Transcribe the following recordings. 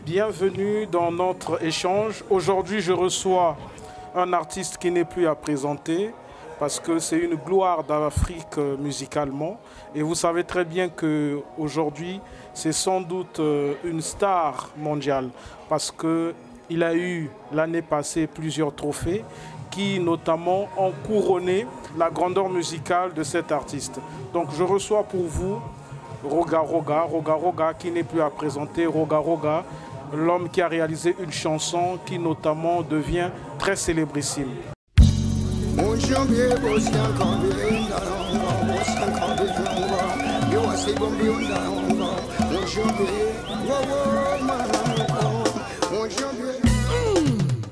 Bienvenue dans notre échange. Aujourd'hui, je reçois un artiste qui n'est plus à présenter parce que c'est une gloire d'Afrique musicalement. Et vous savez très bien qu'aujourd'hui, c'est sans doute une star mondiale parce qu'il a eu l'année passée plusieurs trophées qui notamment ont couronné la grandeur musicale de cet artiste. Donc je reçois pour vous Roga Roga qui n'est plus à présenter. Roga Roga, l'homme qui a réalisé une chanson qui notamment devient très célébrissime.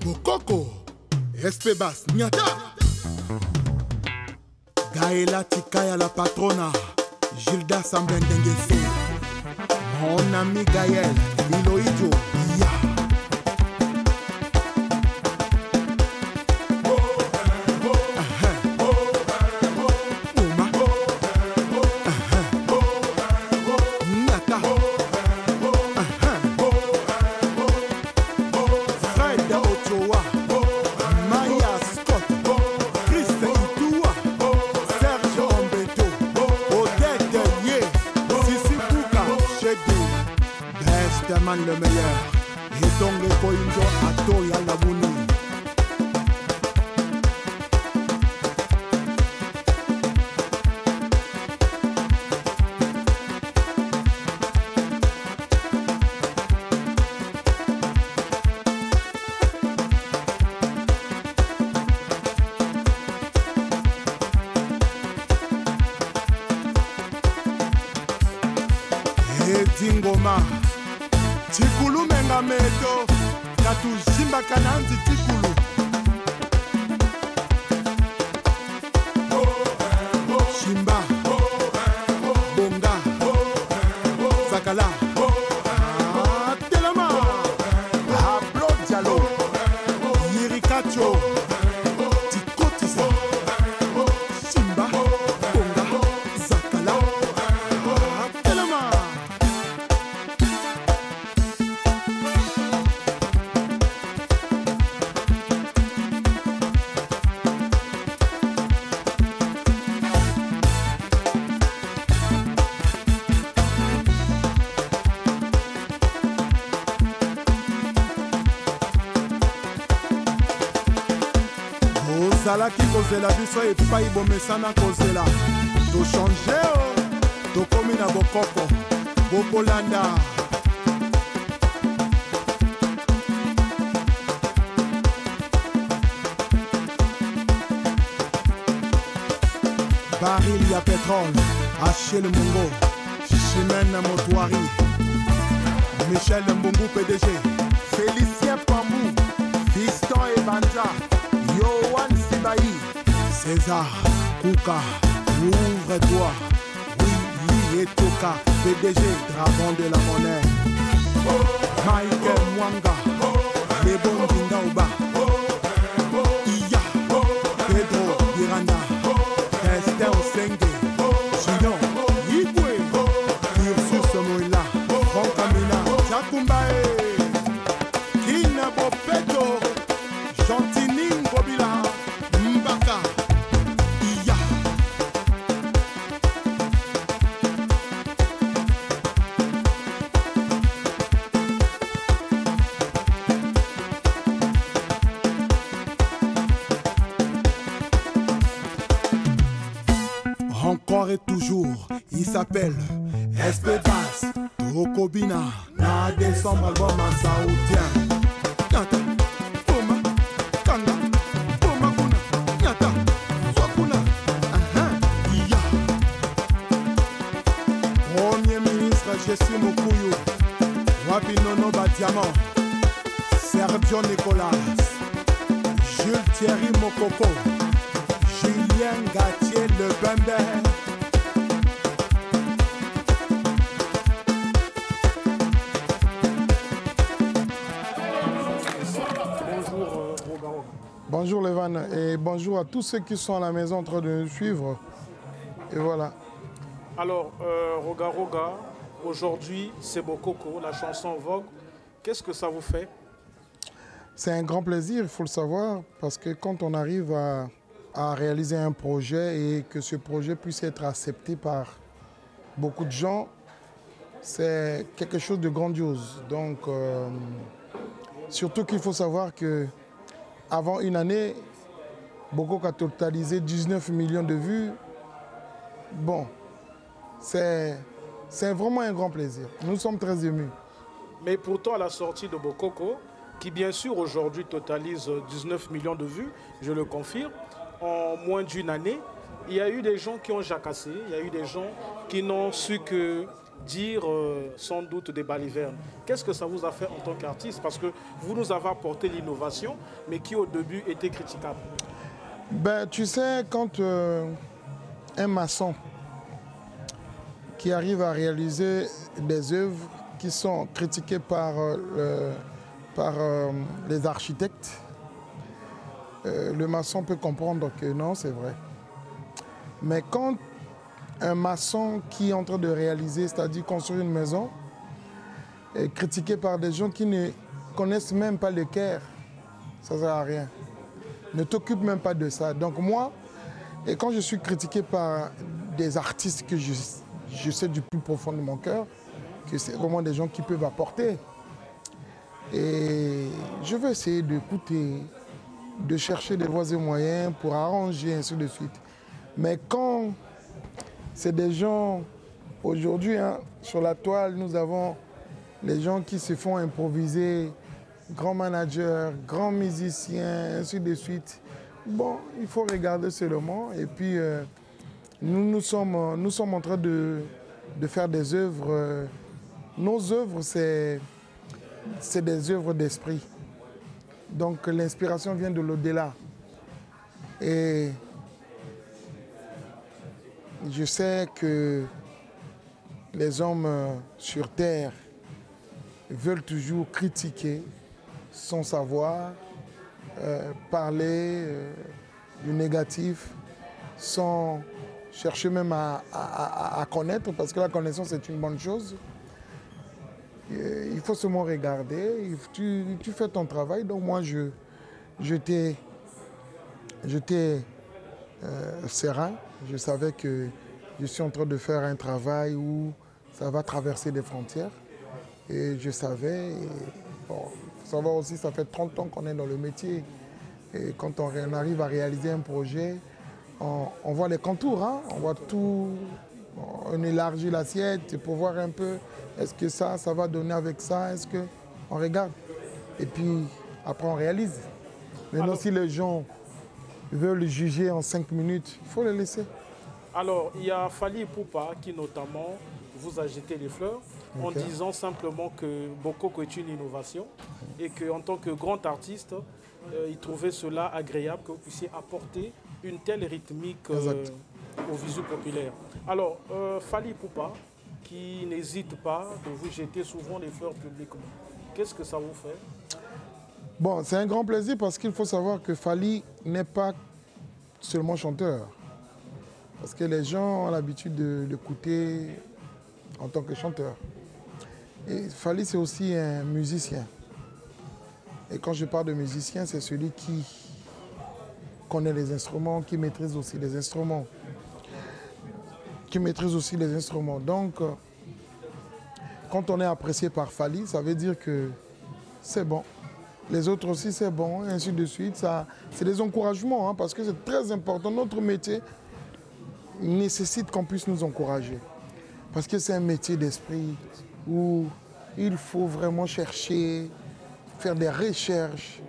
Bokoko, Espebas, Nyata Gaëla Tikaya la patrona, Gilda Sambendengeso, mon ami Gaël, Iloïdjo, Ya. Le meilleur et donc les points à Toya Labouni. Et Dingoma Tikulu menga meto Tatu Jimba Kananzi Tikulu Shimba Bonga Zakala Telema Ablo Diallo Yirikacho Tikotisa Shimba Bonga Zakala Telema. Ozalaki kozela biso epai bomesana kozela to change to komi na bokoko bokolanda baril ya pétrole Achille Mungo Chimène Motoari Michel Mbungu PDG Félicien Pambou Fiston et Banja César, Kouka, ouvre-toi. Oui, et Toka, PDG, dragon de la monnaie. Michael Mwanga, les bons Dindaouba. Iya, Pedro Miranda, Esther Osenge, Gidon, Yigwe, Ursus Moïla, Frankamina, Jakumbae, Kina Bopeto, Gentinin Bobila, Mbaka, Iya. Encore et toujours, il s'appelle Espédas, Tokobina, na décembre album en saoudien. Nyata, Poma, Kanga, Poma Kuna, Nyata, Swakuna, Iya. Premier ministre Jessie Mokuyu, Wabinono Badiamant, Sergio Nicolas, Jules Thierry Mokoko, Julien Gatier Le Bembe. Bonjour Levan et bonjour à tous ceux qui sont à la maison en train de nous suivre. Et voilà. Alors, Roga Roga, aujourd'hui, c'est Bokoko, la chanson en vogue. Qu'est-ce que ça vous fait? C'est un grand plaisir, il faut le savoir, parce que quand on arrive à réaliser un projet et que ce projet puisse être accepté par beaucoup de gens, c'est quelque chose de grandiose. Donc, surtout qu'il faut savoir que avant une année, Bokoko a totalisé 19 millions de vues. Bon, c'est vraiment un grand plaisir. Nous sommes très émus. Mais pourtant, à la sortie de Bokoko, qui bien sûr aujourd'hui totalise 19 millions de vues, je le confirme, en moins d'une année, il y a eu des gens qui ont jacassé, il y a eu des gens qui n'ont su que dire sans doute des balivernes. Qu'est-ce que ça vous a fait en tant qu'artiste? Parce que vous nous avez apporté l'innovation, mais qui au début était critiquable. Ben, tu sais, quand un maçon qui arrive à réaliser des œuvres qui sont critiquées par les architectes, le maçon peut comprendre que non, c'est vrai. Mais quand un maçon qui est en train de réaliser, c'est-à-dire construire une maison, est critiqué par des gens qui ne connaissent même pas le Caire, ça ne sert à rien. Ne t'occupe même pas de ça. Donc moi, et quand je suis critiqué par des artistes que je sais du plus profond de mon cœur, que c'est vraiment des gens qui peuvent apporter. Et je vais essayer d'écouter, de chercher des voies et moyens pour arranger, ainsi de suite. Mais quand c'est des gens, aujourd'hui, hein, sur la toile, nous avons les gens qui se font improviser, grands managers, grands musiciens, ainsi de suite. Bon, il faut regarder seulement. Et puis, nous sommes en train de faire des œuvres. Nos œuvres, c'est des œuvres d'esprit. Donc, l'inspiration vient de l'au-delà. Et je sais que les hommes sur Terre veulent toujours critiquer sans savoir, parler du négatif, sans chercher même à connaître, parce que la connaissance est une bonne chose. Il faut seulement regarder, tu fais ton travail, donc moi j'étais serein. Je savais que je suis en train de faire un travail où ça va traverser des frontières. Et je savais, bon, il faut savoir aussi, ça fait 30 ans qu'on est dans le métier. Et quand on arrive à réaliser un projet, on voit les contours, hein, on voit tout, on élargit l'assiette pour voir un peu, est-ce que ça va donner avec ça, est-ce qu'on regarde. Et puis après on réalise. Maintenant si les gens veulent juger en 5 minutes, il faut les laisser. Alors, il y a Fally Ipupa qui notamment vous a jeté les fleurs en disant simplement que Bokoko est une innovation et qu'en tant que grand artiste, il trouvait cela agréable que vous puissiez apporter une telle rythmique au visu populaire. Alors, Fally Ipupa, qui n'hésite pas de vous jeter souvent les fleurs publiquement, qu'est-ce que ça vous fait? Bon, c'est un grand plaisir parce qu'il faut savoir que Fally n'est pas seulement chanteur. Parce que les gens ont l'habitude de l'écouter en tant que chanteur. Et Fally, c'est aussi un musicien. Et quand je parle de musicien, c'est celui qui connaît les instruments, qui maîtrise aussi les instruments. Donc, quand on est apprécié par Fally, ça veut dire que c'est bon. Les autres aussi, c'est bon, et ainsi de suite. C'est des encouragements, hein, parce que c'est très important. Notre métier nécessite qu'on puisse nous encourager. Parce que c'est un métier d'esprit où il faut vraiment chercher, faire des recherches.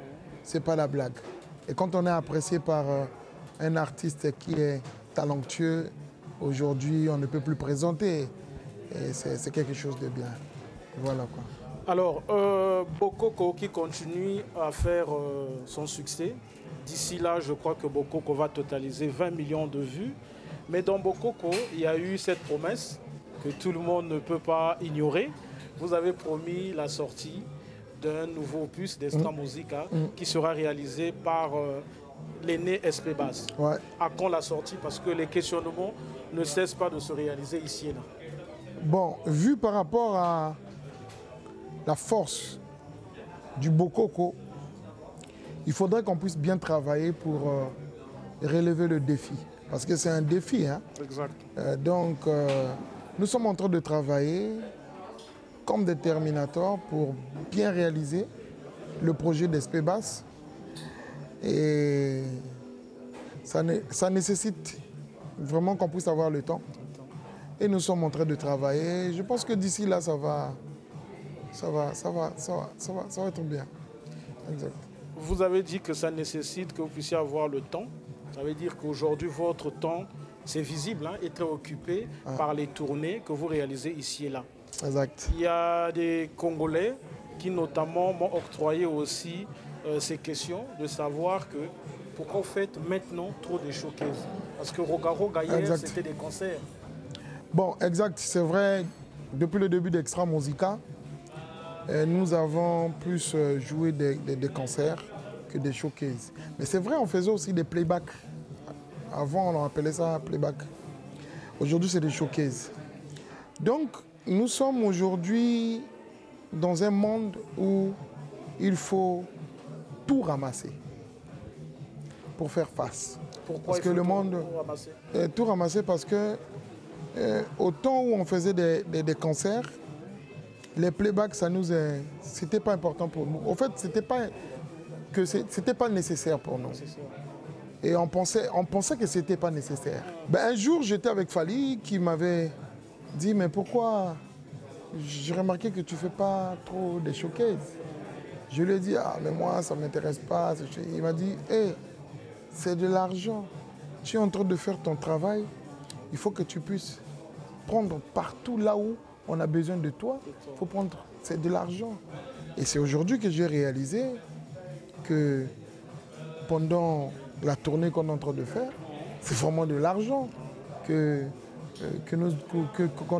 C'est pas la blague. Et quand on est apprécié par un artiste qui est talentueux, aujourd'hui, on ne peut plus présenter. Et c'est quelque chose de bien. Voilà quoi. Alors, Bokoko qui continue à faire son succès. D'ici là, je crois que Bokoko va totaliser 20 millions de vues. Mais dans Bokoko, il y a eu cette promesse que tout le monde ne peut pas ignorer. Vous avez promis la sortie d'un nouveau opus d'Extra Musica qui sera réalisé par l'aîné SP Bass. Ouais. À quand la sortie? Parce que les questionnements ne cessent pas de se réaliser ici et là. Bon, vu par rapport à la force du Bokoko, il faudrait qu'on puisse bien travailler pour relever le défi. Parce que c'est un défi. Hein? Exact. Donc, nous sommes en train de travailler comme des Terminators pour bien réaliser le projet d'SP Bass. Et ça nécessite vraiment qu'on puisse avoir le temps. Et nous sommes en train de travailler. Je pense que d'ici là, ça va être bien. Exact. Vous avez dit que ça nécessite que vous puissiez avoir le temps. Ça veut dire qu'aujourd'hui, votre temps, c'est visible, hein, est très occupé par les tournées que vous réalisez ici et là. Exact. Il y a des Congolais qui notamment m'ont octroyé aussi ces questions de savoir que pourquoi vous faites maintenant trop de showcases. Parce que Roga Roga hier, c'était des concerts. Bon, exact, c'est vrai. Depuis le début d'Extra Musica, nous avons plus joué des concerts que des showcases. Mais c'est vrai, on faisait aussi des playbacks. Avant, on appelait ça playback. Aujourd'hui, c'est des showcases. Donc, nous sommes aujourd'hui dans un monde où il faut tout ramasser pour faire face. Pourquoi parce que le monde tout ramasser parce que au temps où on faisait des concerts, les playbacks, c'était pas important pour nous. En fait, c'était pas nécessaire pour nous. Et on pensait que c'était pas nécessaire. Ben, un jour, j'étais avec Fally qui m'avait dit mais pourquoi j'ai remarqué que tu fais pas trop de showcases. Je lui ai dit ah mais moi ça m'intéresse pas. Il m'a dit hey, c'est de l'argent. Tu es en train de faire ton travail. Il faut que tu puisses prendre partout là où on a besoin de toi. Il faut prendre, c'est de l'argent. Et c'est aujourd'hui que j'ai réalisé que pendant la tournée qu'on est en train de faire, c'est vraiment de l'argent qu'on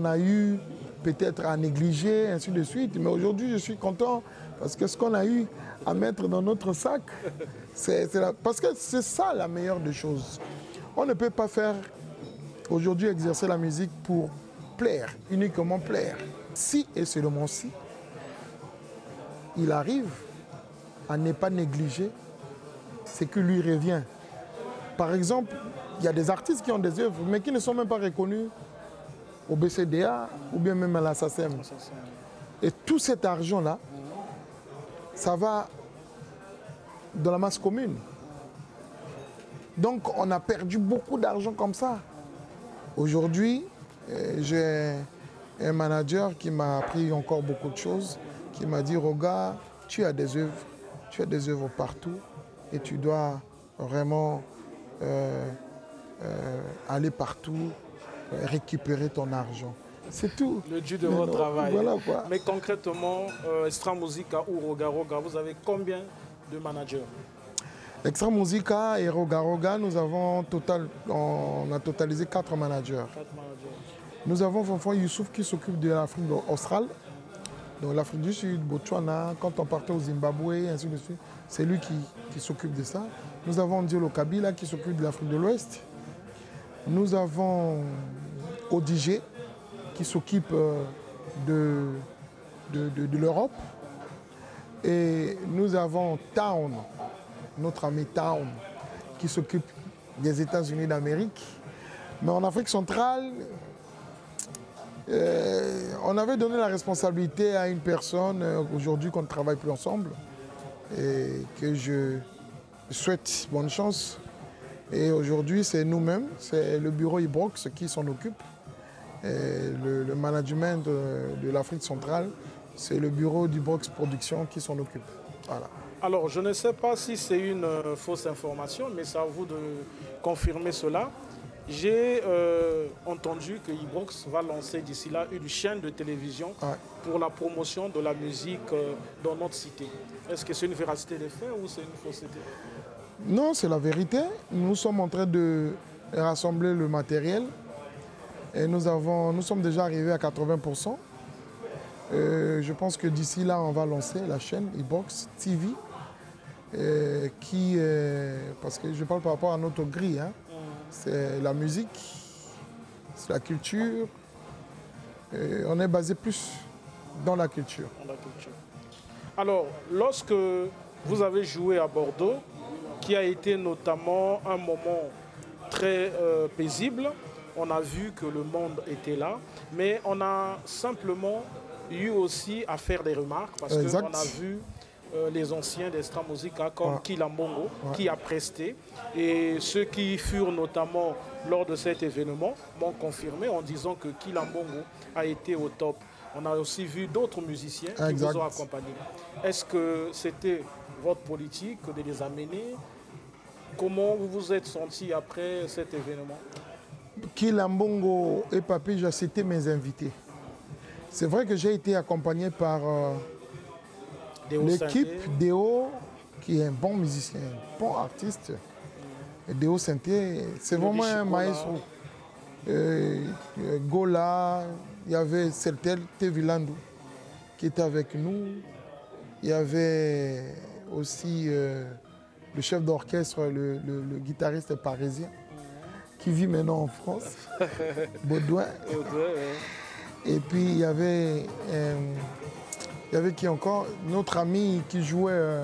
a eu peut-être à négliger, ainsi de suite. Mais aujourd'hui, je suis content parce que ce qu'on a eu à mettre dans notre sac, parce que c'est ça la meilleure des choses. On ne peut pas faire aujourd'hui exercer la musique pour plaire, uniquement plaire. Si et seulement si, il arrive à ne pas négliger ce qui lui revient. Par exemple, il y a des artistes qui ont des œuvres, mais qui ne sont même pas reconnus au BCDA ou bien même à la SACEM. Et tout cet argent-là, ça va dans la masse commune. Donc on a perdu beaucoup d'argent comme ça. Aujourd'hui, j'ai un manager qui m'a appris encore beaucoup de choses, qui m'a dit, Roga, tu as des œuvres partout et tu dois vraiment aller partout, récupérer ton argent. C'est tout. Le dû de votre travail. Voilà quoi. Mais concrètement, Extra Musica ou Roga Roga, vous avez combien de managers? Extra Musica et Roga Roga, on a totalisé 4 managers. Nous avons Fonfon Youssouf qui s'occupe de l'Afrique australe, donc l'Afrique du Sud, Botswana, quand on partait au Zimbabwe, ainsi de suite, c'est lui qui s'occupe de ça. Nous avons Diolo Kabila qui s'occupe de l'Afrique de l'Ouest. Nous avons Odigé qui s'occupe de l'Europe. Et nous avons Town, notre ami Town, qui s'occupe des États-Unis d'Amérique. Mais en Afrique centrale, on avait donné la responsabilité à une personne, aujourd'hui qu'on ne travaille plus ensemble, et que je souhaite bonne chance. Et aujourd'hui, c'est nous-mêmes, c'est le bureau Ibrox qui s'en occupe. Et le management de l'Afrique centrale, c'est le bureau d'Ibrox Production qui s'en occupe. Voilà. Alors, je ne sais pas si c'est une fausse information, mais c'est à vous de confirmer cela. J'ai entendu que Ibrox va lancer d'ici là une chaîne de télévision pour la promotion de la musique dans notre cité. Est-ce que c'est une véracité des faits ou c'est une fausseté? Non, c'est la vérité. Nous sommes en train de rassembler le matériel et nous sommes déjà arrivés à 80%. Je pense que d'ici là, on va lancer la chaîne Ibrox TV, parce que je parle par rapport à notre grille, hein. C'est la musique, c'est la culture, on est basé plus dans la culture. Alors, lorsque vous avez joué à Bordeaux, qui a été notamment un moment très paisible, on a vu que le monde était là, mais on a simplement eu aussi à faire des remarques parce qu'on a vu les anciens d'Extra Musica comme Kilambongo qui a presté, et ceux qui furent notamment lors de cet événement m'ont confirmé en disant que Kilambongo a été au top. On a aussi vu d'autres musiciens qui vous ont accompagné. Est-ce que c'était votre politique de les amener? Comment vous vous êtes senti après cet événement? Kilambongo et Papija, c'était mes invités. C'est vrai que j'ai été accompagné par l'équipe Déo, qui est un bon musicien, un bon artiste. Et Déo Sainté, c'est vraiment un maestro. Gola, il y avait Celtel Tevilandou qui était avec nous. Il y avait aussi le chef d'orchestre, le guitariste parisien, qui vit maintenant en France, Baudouin. Et puis il y avait qui encore? Notre ami qui jouait,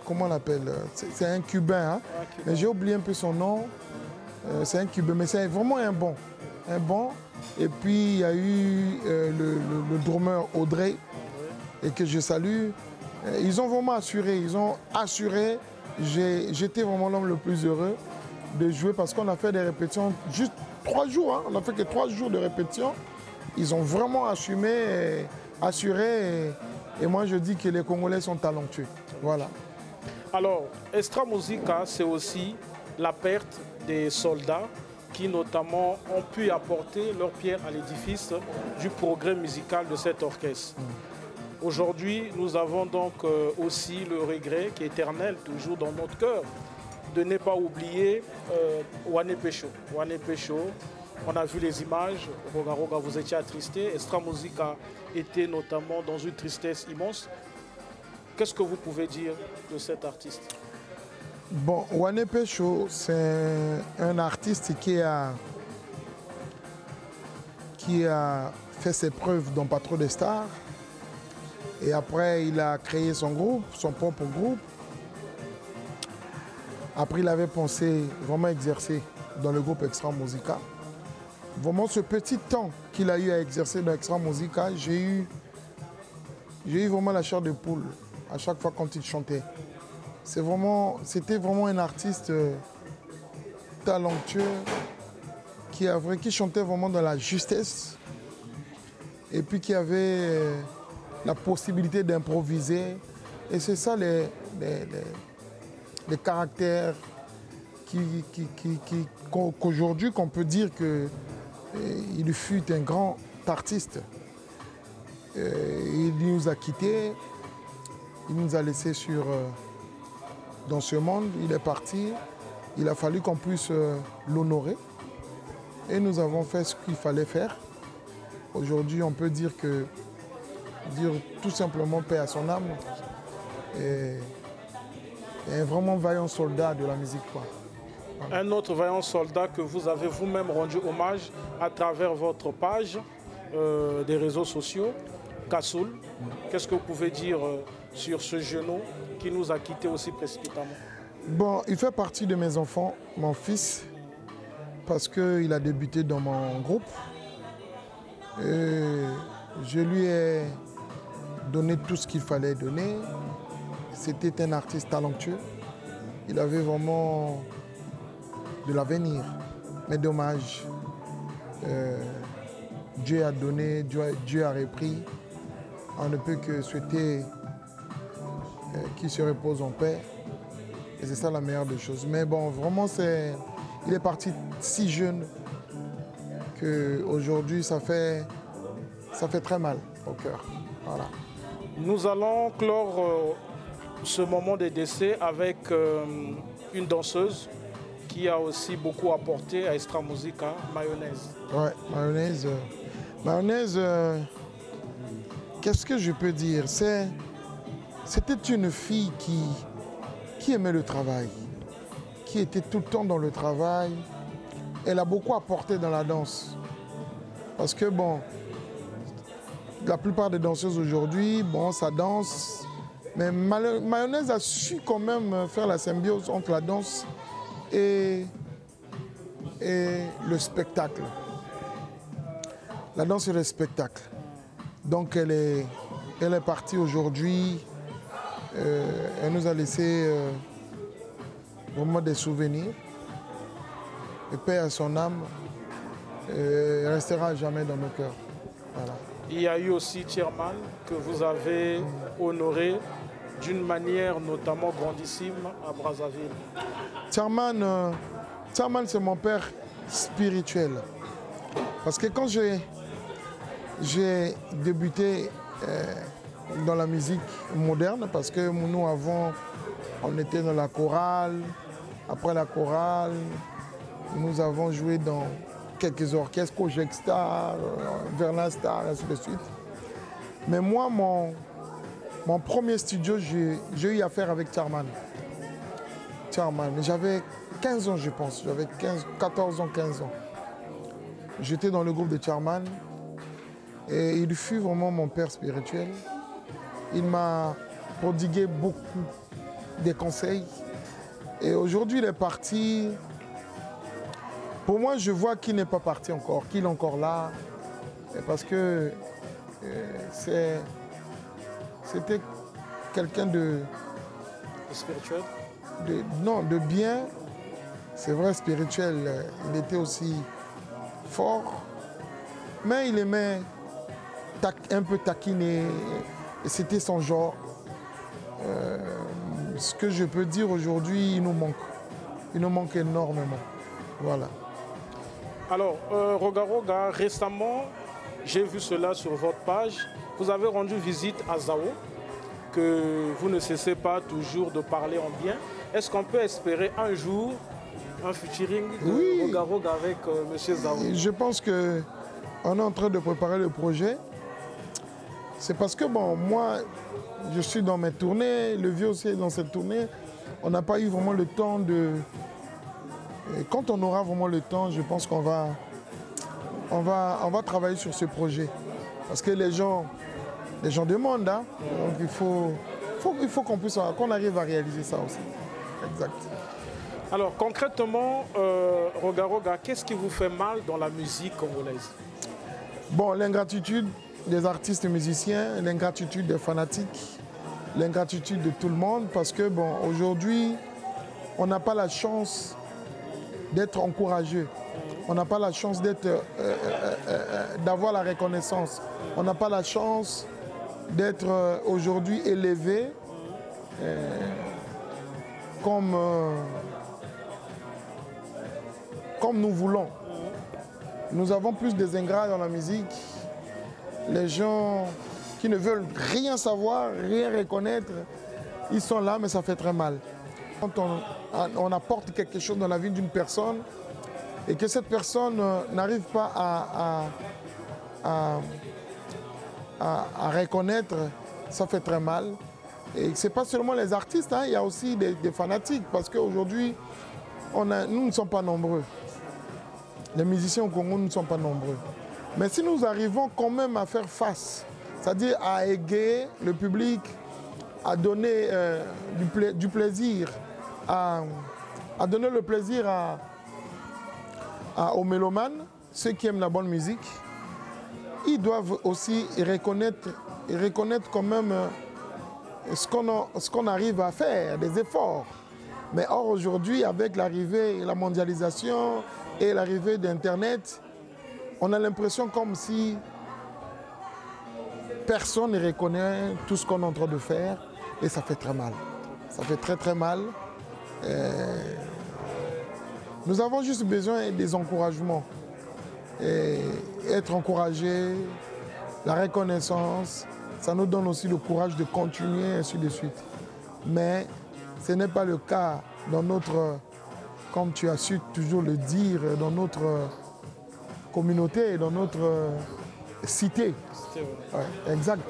comment on l'appelle? C'est un Cubain, hein? Mais j'ai oublié un peu son nom. C'est un Cubain, mais c'est vraiment un bon. Et puis il y a eu le drummer Audrey, et que je salue. Ils ont vraiment assuré. J'étais vraiment l'homme le plus heureux de jouer parce qu'on a fait des répétitions juste 3 jours. Hein. On n'a fait que 3 jours de répétition. Ils ont vraiment assuré. Et moi, je dis que les Congolais sont talentueux. Voilà. Alors, Extra Musica, c'est aussi la perte des soldats qui, notamment, ont pu apporter leur pierre à l'édifice du progrès musical de cet orchestre. Aujourd'hui, nous avons donc aussi le regret qui est éternel, toujours dans notre cœur, de ne pas oublier Wane Pecho. Wane Pecho, on a vu les images, Roga Roga, vous étiez attristé, Extra Musica était notamment dans une tristesse immense. Qu'est-ce que vous pouvez dire de cet artiste? Bon, Wane Pecho, c'est un artiste qui a fait ses preuves dans Pas trop de stars. Et après, il a créé son groupe, son propre groupe. Après, il avait pensé vraiment exercer dans le groupe Extra Musica. Vraiment, ce petit temps qu'il a eu à exercer dans Extra Musica, j'ai eu vraiment la chair de poule à chaque fois quand il chantait. C'était vraiment un artiste talentueux qui chantait vraiment dans la justesse et puis qui avait la possibilité d'improviser. Et c'est ça les caractères qu'aujourd'hui qu'on peut dire qu'il fut un grand artiste. Il nous a quittés. il nous a laissés dans ce monde, il est parti. Il a fallu qu'on puisse l'honorer. Et nous avons fait ce qu'il fallait faire. Aujourd'hui, on peut dire tout simplement paix à son âme. Et un vraiment vaillant soldat de la musique, quoi. Un autre vaillant soldat que vous avez vous-même rendu hommage à travers votre page des réseaux sociaux, Kassoul. Qu'est-ce que vous pouvez dire sur ce genou qui nous a quittés aussi précipitamment? Bon, il fait partie de mes enfants, mon fils, parce qu'il a débuté dans mon groupe. Et je lui ai donné tout ce qu'il fallait donner. C'était un artiste talentueux. Il avait vraiment de l'avenir. Mais dommage. Dieu a donné, Dieu a repris. On ne peut que souhaiter qu'il se repose en paix. Et c'est ça la meilleure des choses. Mais bon, vraiment, il est parti si jeune qu'aujourd'hui, ça fait très mal au cœur. Voilà. Nous allons clore ce moment de décès avec une danseuse qui a aussi beaucoup apporté à Extra Musica, Mayonnaise. Ouais, Mayonnaise. Mayonnaise, qu'est-ce que je peux dire? C'était une fille qui aimait le travail, qui était tout le temps dans le travail. Elle a beaucoup apporté dans la danse. Parce que bon, la plupart des danseuses aujourd'hui, bon, ça danse. Mais Mayonnaise a su quand même faire la symbiose entre la danse et le spectacle. La danse et le spectacle. Donc elle est partie aujourd'hui. Elle nous a laissé vraiment des souvenirs. Et paix à son âme. Elle restera jamais dans nos cœurs. Voilà. Il y a eu aussi Thierman que vous avez honoré d'une manière notamment grandissime à Brazzaville. Thierman, c'est mon père spirituel. Parce que quand j'ai débuté dans la musique moderne, parce que nous avant, on était dans la chorale. Après la chorale, nous avons joué dans quelques orchestres, Kojek Star, Verna Star, ainsi de suite. Mais moi, mon premier studio, j'ai eu affaire avec Thierman. J'avais 15 ans, je pense. J'avais 14 ans, 15 ans. J'étais dans le groupe de Thierman. Et il fut vraiment mon père spirituel. Il m'a prodigué beaucoup de conseils. Et aujourd'hui, il est parti. Pour moi, je vois qu'il n'est pas parti encore, qu'il est encore là. Parce que c'était quelqu'un de Spirituel? Non, de bien. C'est vrai, spirituel. Il était aussi fort. Mais il aimait un peu taquiner. Et c'était son genre. Ce que je peux dire aujourd'hui, il nous manque. Il nous manque énormément. Voilà. Alors, Roga Roga, récemment, j'ai vu cela sur votre page. Vous avez rendu visite à Zao, que vous ne cessez pas toujours de parler en bien. Est-ce qu'on peut espérer un jour un featuring de Roga Roga avec M. Zao? Je pense qu'on est en train de préparer le projet. C'est parce que, bon, moi, je suis dans mes tournées, le vieux aussi est dans cette tournée. On n'a pas eu vraiment le temps de... Et quand on aura vraiment le temps, je pense qu'on va travailler sur ce projet. Parce que les gens demandent, hein? Donc il faut qu'on arrive à réaliser ça aussi. Exact. Alors concrètement, Roga Roga, qu'est-ce qui vous fait mal dans la musique congolaise? Bon, l'ingratitude des artistes et musiciens, l'ingratitude des fanatiques, l'ingratitude de tout le monde. Parce que, bon, aujourd'hui, on n'a pas la chance d'être encouragé. On n'a pas la chance d'avoir la reconnaissance. On n'a pas la chance d'être aujourd'hui élevé comme nous voulons. Nous avons plus des ingrats dans la musique. Les gens qui ne veulent rien savoir, rien reconnaître. Ils sont là, mais ça fait très mal. Quand on apporte quelque chose dans la vie d'une personne et que cette personne n'arrive pas à reconnaître, ça fait très mal. Et ce n'est pas seulement les artistes, hein, il y a aussi des fanatiques, parce qu'aujourd'hui, nous ne sommes pas nombreux. Les musiciens au Congo ne sont pas nombreux. Mais si nous arrivons quand même à faire face, c'est-à-dire à égayer le public, à donner du plaisir, à donner le plaisir aux mélomanes, ceux qui aiment la bonne musique, ils doivent aussi reconnaître quand même ce qu'on arrive à faire, des efforts. Mais or aujourd'hui, avec l'arrivée, la mondialisation et l'arrivée d'Internet, on a l'impression comme si personne ne reconnaît tout ce qu'on est en train de faire et ça fait très mal. Ça fait très très mal. Nous avons juste besoin des encouragements. Et être encouragé, la reconnaissance, ça nous donne aussi le courage de continuer, ainsi de suite. Mais ce n'est pas le cas dans notre, comme tu as su toujours le dire, dans notre communauté, dans notre cité. Ouais, exact.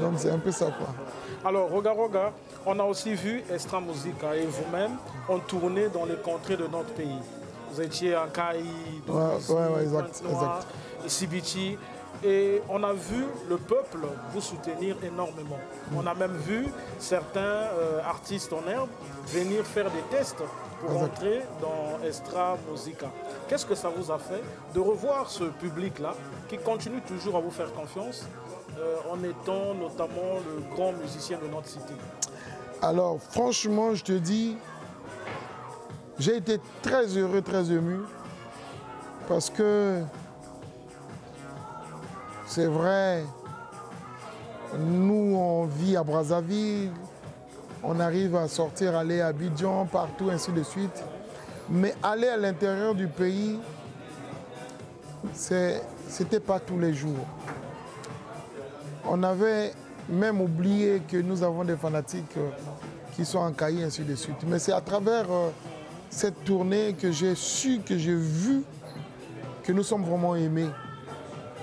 Donc c'est un peu ça, quoi. Alors, Roga, on a aussi vu Extra Musica et vous-même ont tourné dans les contrées de notre pays. Vous étiez en Kaï, exact. Sibiti. Et on a vu le peuple vous soutenir énormément. On a même vu certains artistes en herbe venir faire des tests pour entrer dans Extra Musica. Qu'est-ce que ça vous a fait de revoir ce public-là qui continue toujours à vous faire confiance en étant notamment le grand musicien de notre cité? Alors franchement, je te dis, j'ai été très heureux, très ému parce que c'est vrai, nous on vit à Brazzaville, on arrive à sortir, aller à Abidjan, partout, ainsi de suite. Mais aller à l'intérieur du pays, c'était pas tous les jours. On avait même oublié que nous avons des fanatiques qui sont en Kaï, ainsi de suite. Mais c'est à travers cette tournée que j'ai su, que j'ai vu que nous sommes vraiment aimés.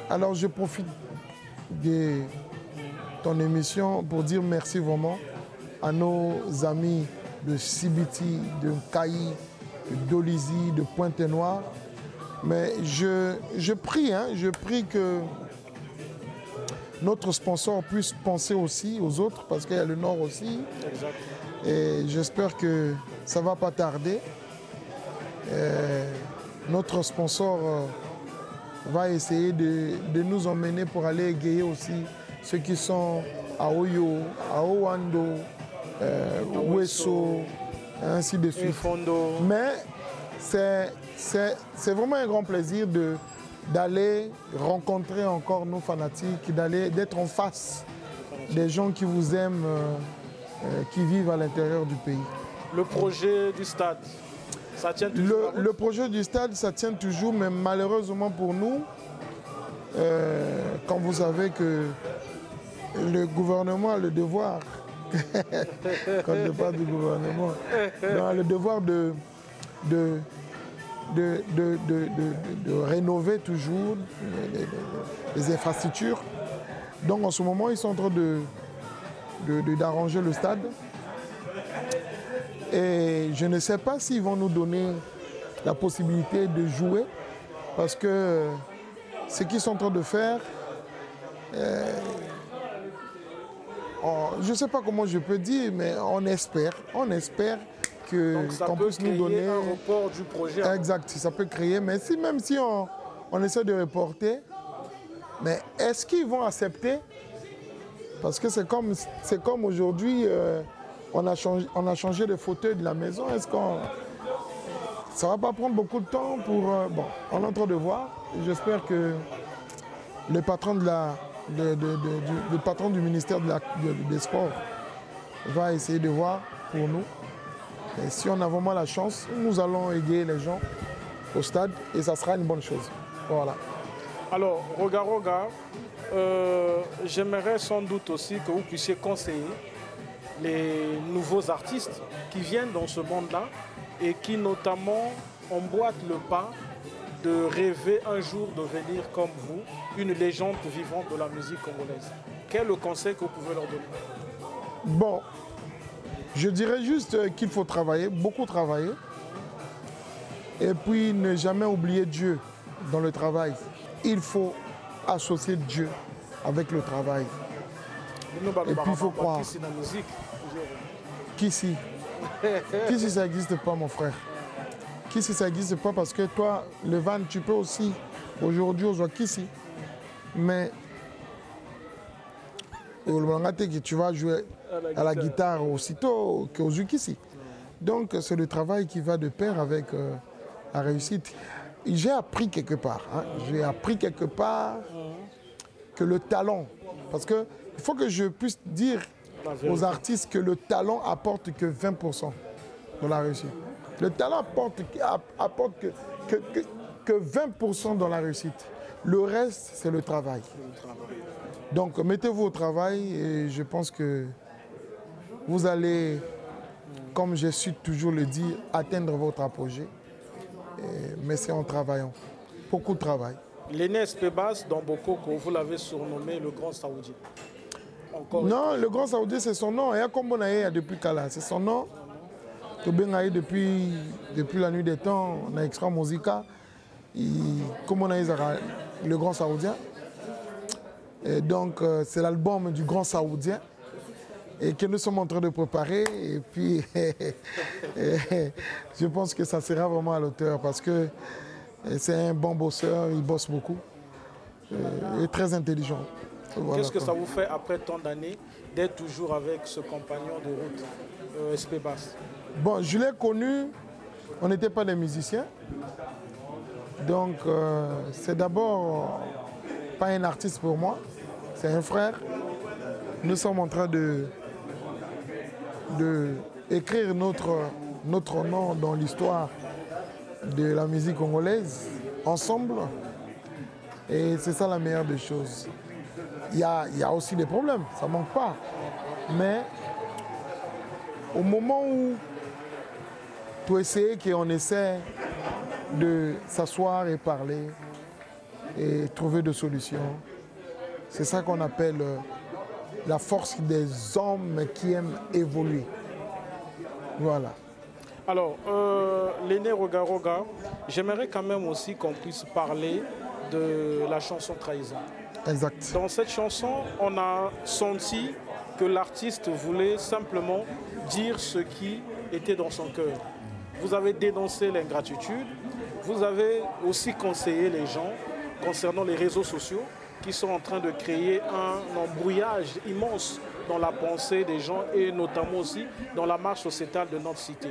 Alors je profite de ton émission pour dire merci vraiment à nos amis de Sibiti, de Kaï, de Dolisie, de Pointe-Noire. Mais je prie que notre sponsor puisse penser aussi aux autres, parce qu'il y a le Nord aussi. Exactement. Et j'espère que ça ne va pas tarder. Notre sponsor va essayer de nous emmener pour aller égayer aussi ceux qui sont à Oyo, à Owando, Ouesso, ainsi de suite. Mais c'est vraiment un grand plaisir d'aller rencontrer encore nos fanatiques, d'être en face des gens qui vous aiment, qui vivent à l'intérieur du pays. Le projet du stade, ça tient toujours? Le projet du stade, ça tient toujours, mais malheureusement pour nous, quand vous savez que le gouvernement a le devoir, quand je parle du gouvernement, a le devoir de rénover toujours les infrastructures. Donc en ce moment, ils sont en train d'arranger le stade. Et je ne sais pas s'ils vont nous donner la possibilité de jouer, parce que ce qu'ils sont en train de faire, je ne sais pas comment je peux dire, mais on espère qu'on puisse nous donner un report du projet. Exact, ça peut créer, mais même si on essaie de reporter, mais est-ce qu'ils vont accepter? Parce que c'est comme aujourd'hui, on a changé de fauteuil de la maison. Est-ce qu'on... Ça ne va pas prendre beaucoup de temps pour... bon, on est en train de voir. J'espère que le patron, le patron du ministère des Sports va essayer de voir pour nous. Et si on a vraiment la chance, nous allons aider les gens au stade et ça sera une bonne chose. Voilà. Alors, Roga Roga, j'aimerais sans doute aussi que vous puissiez conseiller les nouveaux artistes qui viennent dans ce monde-là et qui notamment emboîtent le pas de rêver un jour devenir comme vous, une légende vivante de la musique congolaise. Quel est le conseil que vous pouvez leur donner? Bon, je dirais juste qu'il faut travailler, beaucoup travailler, et puis ne jamais oublier Dieu dans le travail. Il faut associer Dieu avec le travail. Et puis il faut croire. Kissi. Kissi, ça n'existe pas, mon frère. Kissi, ça n'existe pas parce que toi, le van, tu peux aussi, aujourd'hui, on voit Kissi. Mais tu vas jouer à la guitare aussitôt qu'aux Kissi. Donc, c'est le travail qui va de pair avec la réussite. J'ai appris quelque part, j'ai appris quelque part que le talent, parce qu'il faut que je puisse dire aux artistes que le talent apporte que 20% de la réussite. Le talent apporte que 20% dans la réussite. Le reste, c'est le travail. Donc, mettez-vous au travail et je pense que vous allez, comme je suis toujours le dire, atteindre votre apogée. Mais c'est en travaillant. Beaucoup de travail. L'aîné Espébas, dans Bokoko, vous l'avez surnommé le grand Saoudien. Encore non, le grand Saoudien, c'est son nom. Il y a comme on a depuis Kala. C'est son nom. Depuis la nuit des temps, on a Extra Musica. Comme on a le grand Saoudien. Et donc, c'est l'album du grand Saoudien. Et que nous sommes en train de préparer. Et puis, je pense que ça sera vraiment à l'auteur parce que c'est un bon bosseur, il bosse beaucoup. Et très intelligent. Voilà. Qu'est-ce que ça vous fait après tant d'années d'être toujours avec ce compagnon de route, Espébas? Bon, je l'ai connu, on n'était pas des musiciens. Donc, c'est d'abord pas un artiste pour moi, c'est un frère. Nous sommes en train de écrire notre nom dans l'histoire de la musique congolaise, ensemble. Et c'est ça la meilleure des choses. Il y a aussi des problèmes, ça ne manque pas. Mais au moment où tu essaies qu'on essaie de s'asseoir et parler et trouver des solutions, c'est ça qu'on appelle la force des hommes qui aiment évoluer. Voilà. Alors, l'aîné Roga Roga, j'aimerais quand même aussi qu'on puisse parler de la chanson Trahison. Exact. Dans cette chanson, on a senti que l'artiste voulait simplement dire ce qui était dans son cœur. Vous avez dénoncé l'ingratitude, vous avez aussi conseillé les gens concernant les réseaux sociaux qui sont en train de créer un embrouillage immense dans la pensée des gens et notamment aussi dans la marche sociétale de notre cité.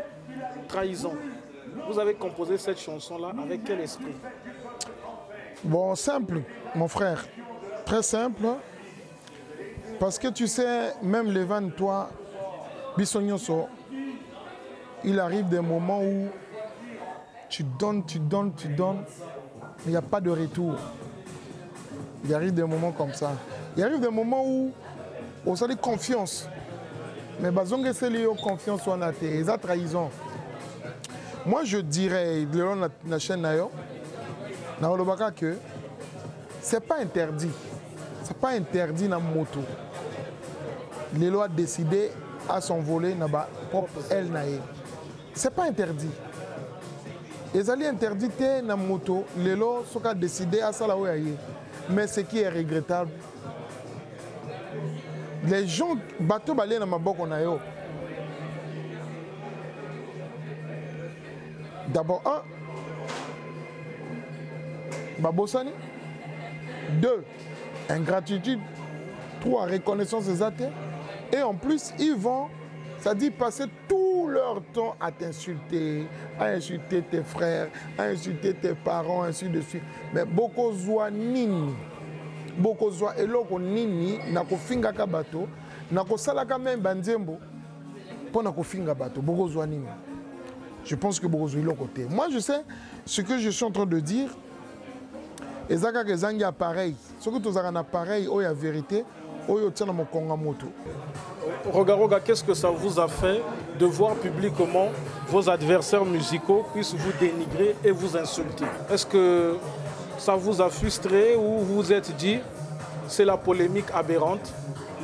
Trahison. Vous avez composé cette chanson-là avec quel esprit? Bon, simple, mon frère. Très simple. Parce que tu sais, même Levan, toi, Bissognoso, il arrive des moments où tu donnes, il n'y a pas de retour. Il arrive des moments comme ça. Il arrive des moments où on s'est dit confiance. Mais bazonge c'est lié confiance ou en et ça trahison. Moi je dirais, dans la chaîne Nayo, que c'est pas interdit. C'est pas interdit dans la moto. Les lois décidé à s'envoler dans la propre elle naïe. C'est pas interdit. Les alliés interdits dans la moto, les lois sont décidé à ça là où il y a. Mais ce qui est regrettable, les gens bateau balé dans ma boque on a eu. D'abord, un, Babosani. Deux, ingratitude. Trois, reconnaissance des athées. Et en plus, ils vont, ça dit, passer tout leur temps à t'insulter, à insulter tes frères, à insulter tes parents, ainsi de suite. Mais beaucoup zoa nini. Beaucoup zoa eloko nini, nako finga kabato, nako salaka même banzembo, pour nako finga bato, beaucoup zoa nini. Je pense que beaucoup zoa côté. Moi, je sais ce que je suis en train de dire. Et ça, c'est un appareil. Ce que tu as un appareil, il y a vérité, il y a un Konga moto. Roga, qu'est-ce que ça vous a fait de voir publiquement vos adversaires musicaux puissent vous dénigrer et vous insulter? Est-ce que ça vous a frustré ou vous vous êtes dit c'est la polémique aberrante,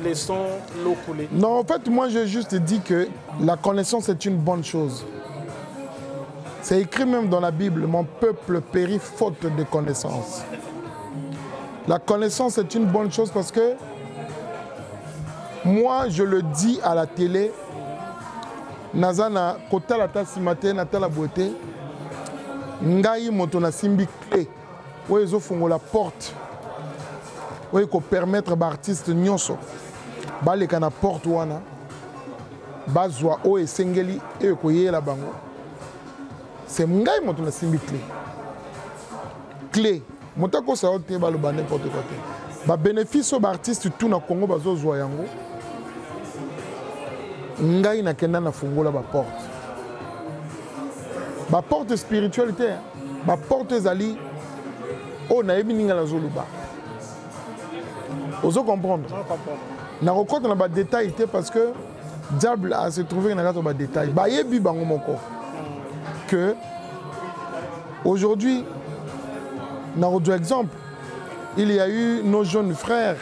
laissons-l'eau couler? Non, en fait, moi, j'ai juste dit que la connaissance est une bonne chose. C'est écrit même dans la Bible, mon peuple périt faute de connaissance. La connaissance est une bonne chose parce que moi, je le dis à la télé, Nazana, kota la tasse matin, nata la beauté, ngai motona simbi clé, où ils offrent la porte, où ils permettre aux artistes nyonso, les kana porte wana, bazwa o et sengeli et koye la bango. C'est ngai motona simbi clé. Clé, motako sa ote ba le ba n'importe quoi. Ba bénéfice aux artistes tout na Congo bazo zwa yango. Ngai na kenda na fungola ba porte. Ba porte spiritualité, ba porte zali o na yebi ninga la zoluba. Ozo comprendre. Na reconnaître na ba détail parce que diable a se trouvé na ba détail. Ba yebi bango moko. Que aujourd'hui, dans d'autres exemples, il y a eu nos jeunes frères,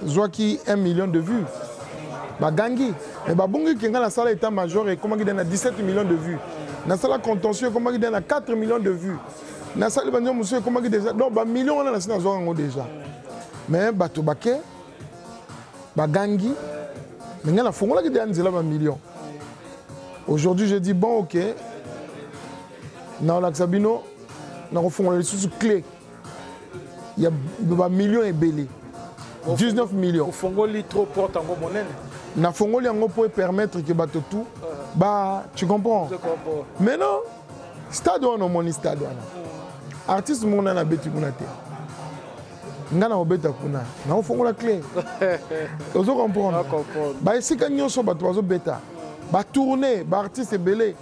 Zouaki 1 million de vues, Gangi, et Bungi qui est dans la salle état-major et comment il a 17 millions de vues. Dans la salle contentieux, comment il a 4 millions de vues. Dans la salle de monsieur, comment il a donc millions on a déjà. Mais Batobake, Gangi, mais il y a la fonds qui a 1 million. Aujourd'hui, je dis, bon, ok, dans l'Axabino, nous avons les sous clés. Il y a des millions et belés. 19 millions. Fongoli trop porte en monnaie. Na Fongoli en peut permettre que bateau tout. Bah, tu comprends? Je comprends. Mais non, stade on a mon stade. Artiste mon na beti kunate. Ngana obeta kuna. Na Fongola clé. Vous comprendre? Bah ici quand nous sommes bateau beta. Bah tourner, bah artiste belé.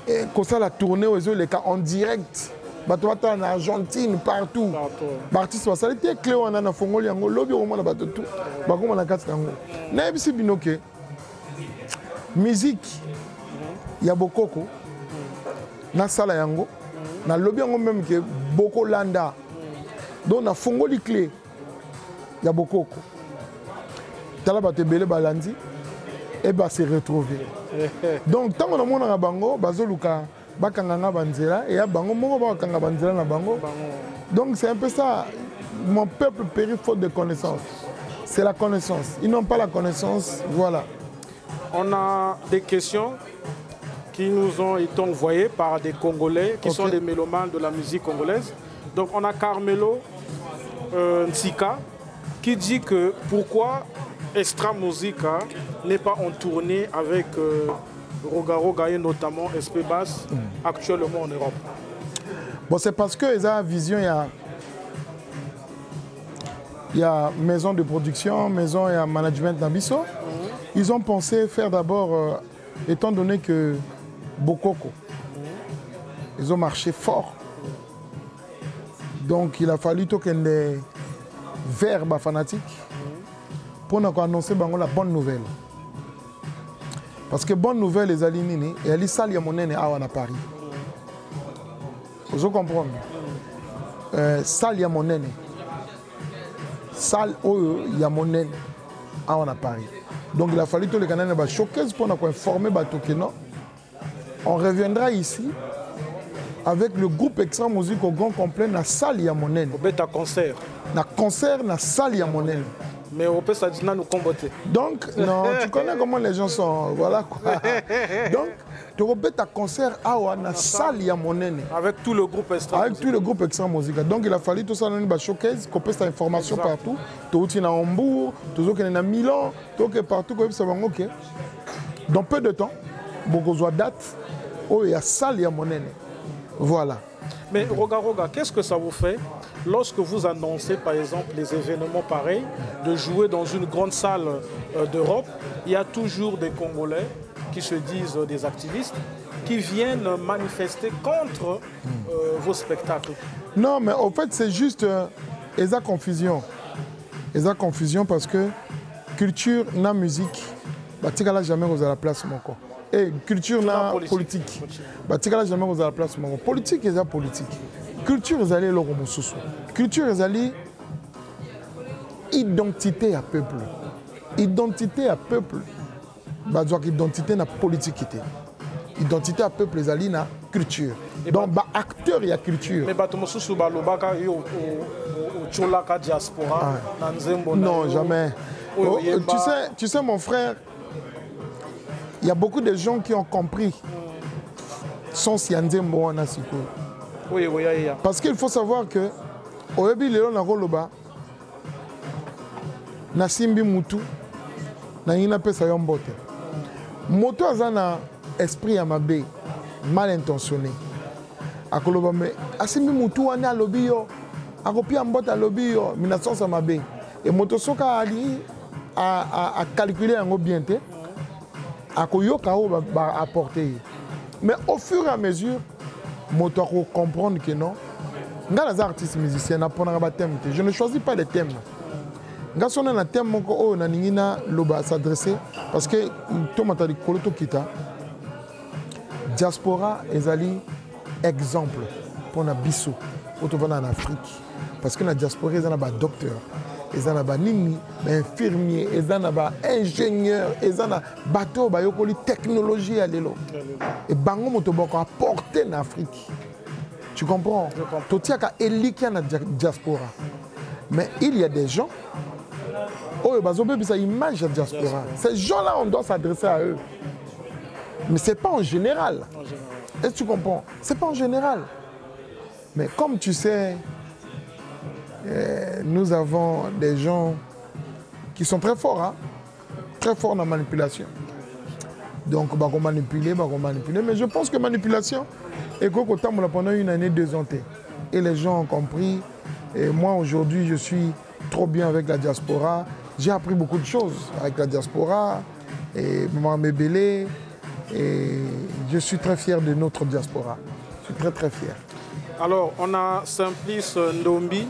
Et comme ça la tournée aux yeux les cas en direct. Bah toi en Argentine partout. Bah artiste ça c'était clé on a na Fongoli yango lobby au moins na bateau tout. Bah comme on a quatre yango. Na ebisi binoke. Musique. Il y a beaucoup na sala yango. Na lobby yango même que beaucoup landa. Donc na Fongoli clé. Il y a beaucoup. Tala bateau belé balandi. Et bah se retrouver. Donc tant qu'on a mon bango, bazoluka, bakanganga banzela et ya bango mongo bakanga banzela na bango. Donc c'est un peu ça. Mon peuple périt faute de connaissance. C'est la connaissance. Ils n'ont pas la connaissance, voilà. On a des questions qui nous ont été envoyées par des Congolais qui sont des mélomanes de la musique congolaise. Donc on a Carmelo Nsika qui dit que pourquoi Extra Musica n'est pas en tournée avec Roga Roga et notamment SP Bass actuellement en Europe. Bon, c'est parce que ils ont une vision, il y a maison de production, maison et management d'Abisso. Ils ont pensé faire d'abord, étant donné que Bokoko, ils ont marché fort. Donc il a fallu qu'il y ait des verbes fanatiques. Pour nous annoncer la bonne nouvelle. Parce que bonne nouvelle, les alignés, et les salles yamonene à Paris. Vous comprenez? Salle yamonene. Salle yamonene à Paris. Donc il a fallu que les Canadiens soient showcase pour nous informer Batokeno. On reviendra ici avec le groupe Extra Musique au grand complet dans la salle yamonene. Au bêta concert. Dans concert dans la salle yamonene. Mais on peut s'adjoindre nous combattre. Donc, non, tu connais comment les gens sont. Voilà quoi. Donc, tu repères ta concert à la salle Yamonene. Avec tout le groupe Extra. Avec tout le groupe Extra Musique. Donc, il a fallu tout ça dans une showcase, qu'on peut cette information partout. Tu es à Hambourg, tu es à Milan, tu es partout, ça va ok. Dans peu de temps, beaucoup de dates, il y a salle Yamonene. Voilà. Mais Roga Roga, qu'est-ce que ça vous fait lorsque vous annoncez par exemple les événements pareils, de jouer dans une grande salle d'Europe? Il y a toujours des Congolais qui se disent des activistes, qui viennent manifester contre vos spectacles? Non, mais au fait, c'est juste esa confusion. Esa confusion parce que culture na musique, batikala jamais aux à la place mon quoi. Et culture na politique, batikala jamais aux à la place mon quoi. Politique esa politique. Culture esa les logo mosusu. Culture esa li identité à peuple. Identité à peuple. Bazoa identité na politique était. Identité à peuple esa li na culture. Donc ba acteur il y a culture. Mais bato mosusu ba lobaka yo Tcholaka diaspora, non, jamais. Oh, tu sais, mon frère, il y a beaucoup de gens qui ont compris son Sianzembo en Asiko. Oui. Parce qu'il faut savoir que au Ebi Léon Nagoloba, Nasimbi Moutou, Nayina Pesa Yombote. Moto Azana esprit à ma baie, mal intentionné. Akoloba, mais Asimbi Moutou, on a lobby. Akopi ambota lobby 1900 mabe et motosoka ali a calculer en bien te akoyoka o ba apporter mais au fur et à mesure moto ko comprendre que non nga les artistes musiciens na pona ba thème je ne choisis pas les thèmes nga sona na thème moko o na ningina loba s'adresser parce que to matali koloto kita diaspora ezali exemple pour na biso autovana en Afrique. Parce que la diaspora, ils ont des docteurs, ils ont des infirmiers, ils ont des ingénieurs, ils ont des bateaux, ils ont des technologies. Et bango motoboko apporté en Afrique. Tu comprends? Tout ça est éliqué dans la diaspora. Mais il y a des gens, oh, ils ont une image de la diaspora. Ces gens-là, on doit s'adresser à eux. Mais ce n'est pas en général. Est-ce que tu comprends? Ce n'est pas en général. Mais comme tu sais, nous avons des gens qui sont très forts, hein? Très forts dans la manipulation. Donc, on va manipuler. Mais je pense que manipulation est pendant une année, 2 ans. Et les gens ont compris. Et moi, aujourd'hui, je suis trop bien avec la diaspora. J'ai appris beaucoup de choses avec la diaspora. Et Maman Mébélé. Et je suis très fier de notre diaspora. Je suis très, très fier. Alors, on a Simplice Ndombi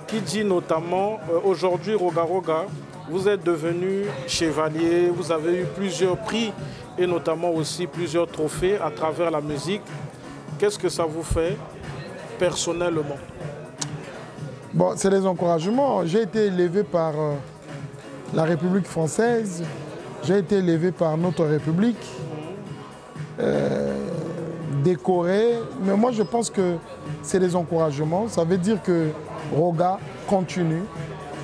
qui dit notamment, aujourd'hui, Roga Roga, vous êtes devenu chevalier, vous avez eu plusieurs prix et notamment aussi plusieurs trophées à travers la musique. Qu'est-ce que ça vous fait personnellement? Bon, c'est des encouragements. J'ai été élevé par la République française, j'ai été élevé par notre République, décoré. Mais moi, je pense que c'est des encouragements. Ça veut dire que Roga continue,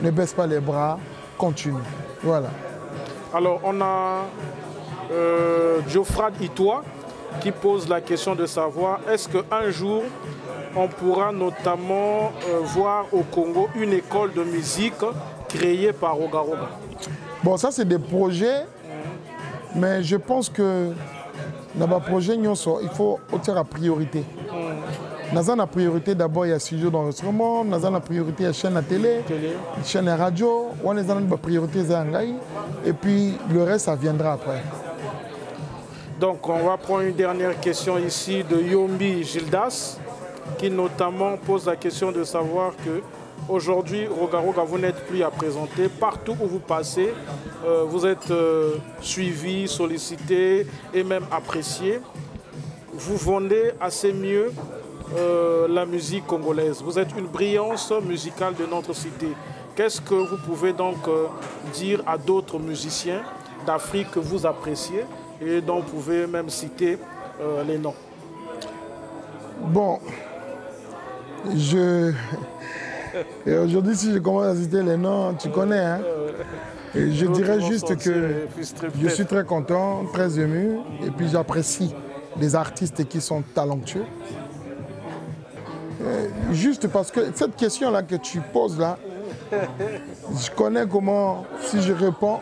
ne baisse pas les bras, continue. Voilà. Alors, on a Geoffrey Itoa qui pose la question de savoir est-ce qu'un jour, on pourra notamment voir au Congo une école de musique créée par Roga Roga? Bon, ça, c'est des projets, mais je pense que dans les projets, il faut faire la priorité. Dans la priorité, d'abord, il y a studio d'enregistrement, dans la priorité, il y a chaîne à télé, chaîne à radio, on est dans la priorité, et puis le reste, ça viendra après. Donc, on va prendre une dernière question ici de Yombi Gildas, qui notamment pose la question de savoir que aujourd'hui, Roga Roga, vous n'êtes plus à présenter. Partout où vous passez, vous êtes suivi, sollicité et même apprécié. Vous vendez assez mieux la musique congolaise. Vous êtes une brillance musicale de notre cité. Qu'est-ce que vous pouvez donc dire à d'autres musiciens d'Afrique que vous appréciez et dont vous pouvez même citer les noms? Bon, et aujourd'hui, si je commence à citer les noms, tu connais, hein? Et je dirais juste que je suis très content, très ému, et puis j'apprécie les artistes qui sont talentueux. Juste parce que cette question-là que tu poses là, je connais comment, si je réponds,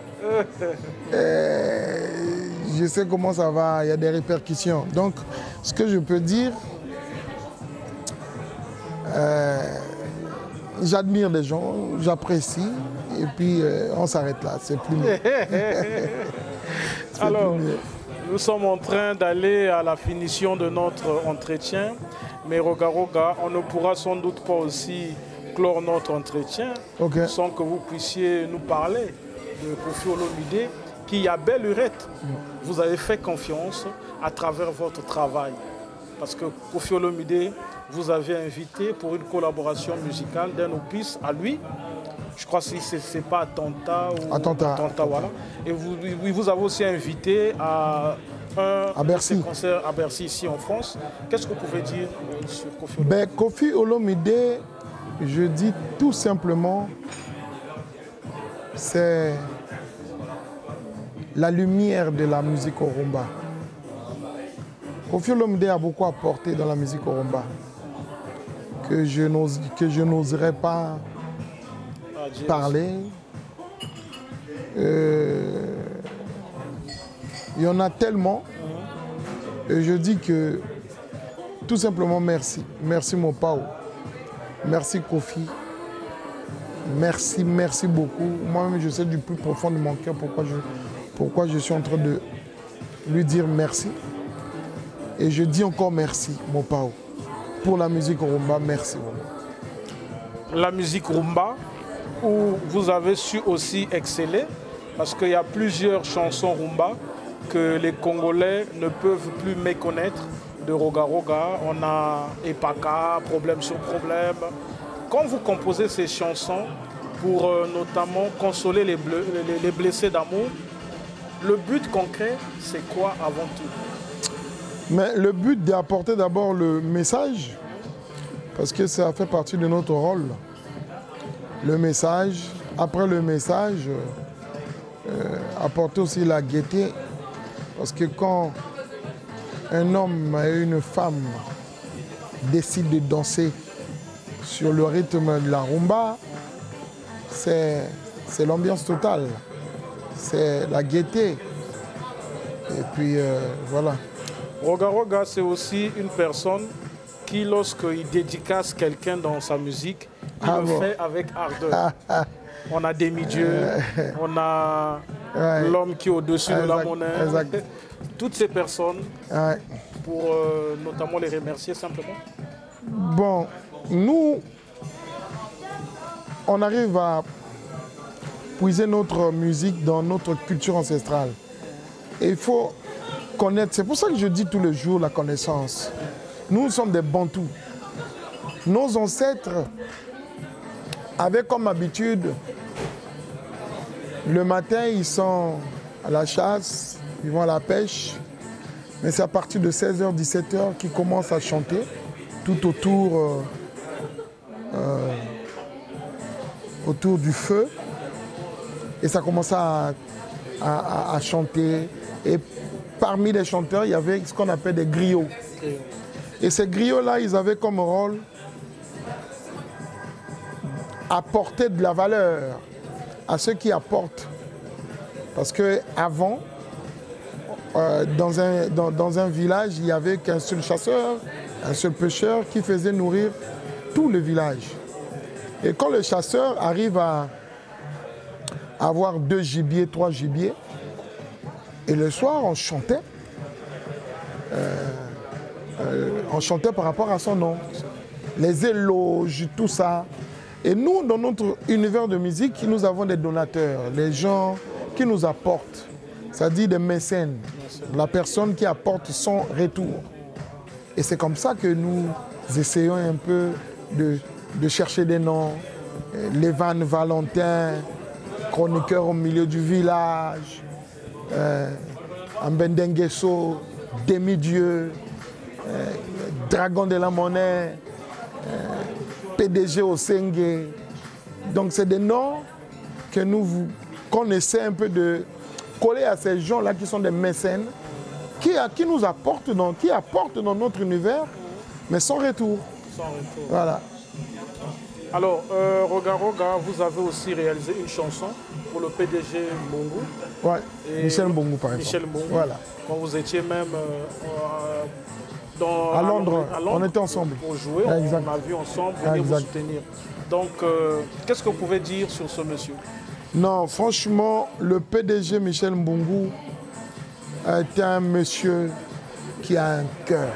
je sais comment ça va, il y a des répercussions. Donc, ce que je peux dire, j'admire les gens, j'apprécie, et puis on s'arrête là, c'est plus mieux. Alors, nous sommes en train d'aller à la finition de notre entretien. Mais Roga Roga, on ne pourra sans doute pas aussi clore notre entretien sans que vous puissiez nous parler de Koffi Olomide, qui a belle lurette. Vous avez fait confiance à travers votre travail. Parce que Koffi Olomide vous avez invité pour une collaboration musicale d'un opus à lui. Je crois que ce n'est pas Attentat ou Attentat, voilà. Et vous avez aussi invité à Bercy. Concert à Bercy ici en France. Qu'est-ce que vous pouvez dire sur Koffi Olomide? Koffi Olomide, je dis tout simplement, c'est la lumière de la musique Orumba. Koffi Olomide a beaucoup apporté dans la musique Orumba que je n'oserais pas parler. Il y en a tellement. Et je dis que tout simplement merci. Merci mon Pao. Merci Koffi. Merci, merci beaucoup. Moi-même, je sais du plus profond de mon cœur pourquoi je suis en train de lui dire merci. Et je dis encore merci, mon Pao. Pour la musique rumba, merci. La musique rumba, où vous avez su aussi exceller, parce qu'il y a plusieurs chansons rumba que les Congolais ne peuvent plus méconnaître de Roga Roga. On a Epaka, Problème sur Problème. Quand vous composez ces chansons pour notamment consoler les blessés d'amour, le but concret, c'est quoi avant tout? Mais le but d'apporter d'abord le message, parce que ça fait partie de notre rôle. Le message, après le message, apporter aussi la gaieté, parce que quand un homme et une femme décident de danser sur le rythme de la rumba, c'est l'ambiance totale, c'est la gaieté. Et puis voilà. Roga Roga, c'est aussi une personne qui, lorsqu'il dédicace quelqu'un dans sa musique, il le fait avec ardeur. On a demi-dieux, on a l'homme qui est au-dessus de la monnaie. Toutes ces personnes, pour notamment les remercier simplement. Bon, nous, on arrive à puiser notre musique dans notre culture ancestrale. Et il faut connaître, c'est pour ça que je dis tous les jours la connaissance. Nous sommes des Bantous. Nos ancêtres avaient comme habitude, le matin ils sont à la chasse, ils vont à la pêche, mais c'est à partir de 16h, 17h qu'ils commencent à chanter tout autour, autour du feu. Et ça commence à chanter. Et parmi les chanteurs, il y avait ce qu'on appelle des griots. Et ces griots-là, ils avaient comme rôle apporter de la valeur à ceux qui apportent. Parce qu'avant, dans un village, il n'y avait qu'un seul chasseur, un seul pêcheur qui faisait nourrir tout le village. Et quand le chasseur arrive à avoir 2 gibiers, 3 gibiers, et le soir, on chantait par rapport à son nom. Les éloges, tout ça. Et nous, dans notre univers de musique, nous avons des donateurs, les gens qui nous apportent, c'est-à-dire des mécènes, la personne qui apporte son retour. Et c'est comme ça que nous essayons un peu de chercher des noms. Lévan Valentin, chroniqueur au milieu du village, Ambendenguesso, demi-dieu, dragon de la monnaie, PDG au Sengue. Donc c'est des noms que qu'on essaie un peu de coller à ces gens-là qui sont des mécènes, qui nous apportent qui apportent dans notre univers, mais sans retour. Sans retour. Voilà. Alors, Roga Roga, vous avez aussi réalisé une chanson pour le PDG Mbongo. Ouais, Michel Mbongo par exemple. Michel Mbongo. Voilà. Quand vous étiez même à Londres, on était ensemble. Pour jouer, on a vu ensemble, venir vous soutenir. Donc, qu'est-ce que vous pouvez dire sur ce monsieur? Non, franchement, le PDG Michel Mbongo est un monsieur qui a un cœur.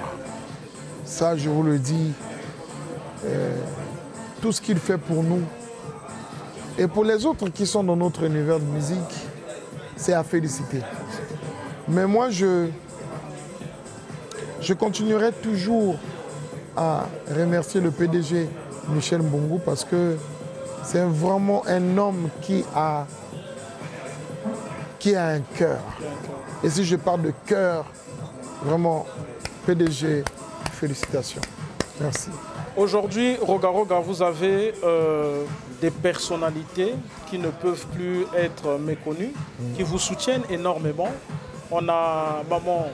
ça je vous le dis, tout ce qu'il fait pour nous et pour les autres qui sont dans notre univers de musique, c'est à féliciter. Mais moi, je continuerai toujours à remercier le PDG Michel Mbongo parce que c'est vraiment un homme qui a un cœur. Et si je parle de cœur, vraiment, PDG, félicitations. Merci. Aujourd'hui, Roga Roga, vous avez des personnalités qui ne peuvent plus être méconnues, qui vous soutiennent énormément. On a Maman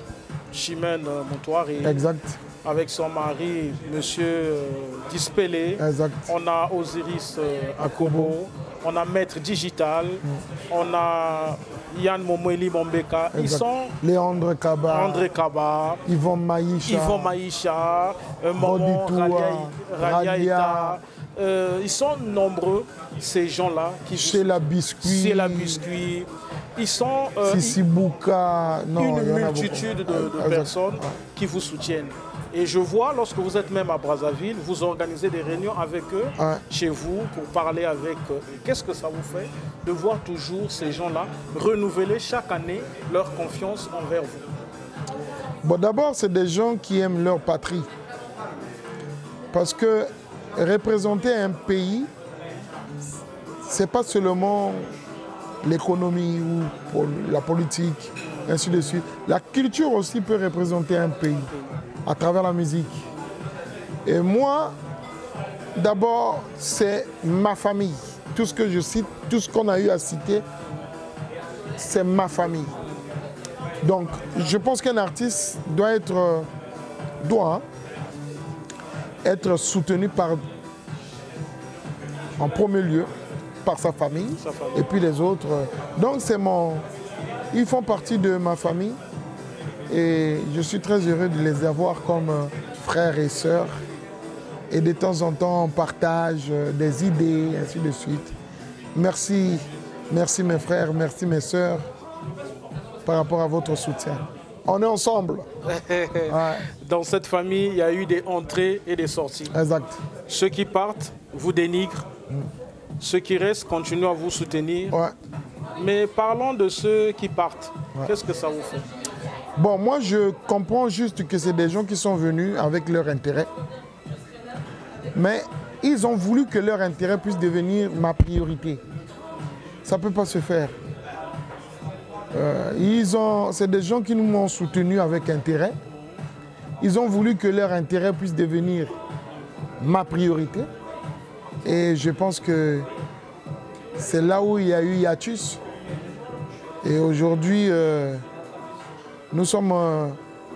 Chimène Moutouari, exact, avec son mari, Monsieur Dispelé. Exact. On a Osiris Akobo. On a Maître Digital. On a Yann Momoeli Mombeka. Exact. Ils sont Léandre Kaba, André Kaba, Yvon Maïcha, Maman Ralia Ralia. Ita. Ils sont nombreux, ces gens-là. Chez la Biscuit. C'est la Biscuit. Ils sont Sissi Bouka. Non, une multitude de personnes qui vous soutiennent. Et je vois, lorsque vous êtes même à Brazzaville, vous organisez des réunions avec eux, chez vous, pour parler avec eux. Qu'est-ce que ça vous fait de voir toujours ces gens-là renouveler chaque année leur confiance envers vous? Bon, d'abord, c'est des gens qui aiment leur patrie. Parce que représenter un pays, c'est pas seulement l'économie ou la politique, ainsi de suite. La culture aussi peut représenter un pays à travers la musique. Et moi, d'abord, c'est ma famille. Tout ce que je cite, tout ce qu'on a eu à citer, c'est ma famille. Donc, je pense qu'un artiste doit être soutenu en premier lieu par sa famille, et puis les autres. Donc, ils font partie de ma famille. Et je suis très heureux de les avoir comme frères et sœurs. Et de temps en temps, on partage des idées, ainsi de suite. Merci, merci mes frères, merci mes sœurs par rapport à votre soutien. On est ensemble. Ouais. Dans cette famille, il y a eu des entrées et des sorties. Exact. Ceux qui partent vous dénigrent. Ceux qui restent continuent à vous soutenir. Ouais. Mais parlons de ceux qui partent. Qu'est-ce que ça vous fait? Bon, moi, je comprends juste que c'est des gens qui sont venus avec leur intérêt. Mais ils ont voulu que leur intérêt puisse devenir ma priorité. Ça ne peut pas se faire. C'est des gens qui nous m'ont soutenu avec intérêt. Ils ont voulu que leur intérêt puisse devenir ma priorité. Et je pense que c'est là où il y a eu hiatus. Et aujourd'hui, nous sommes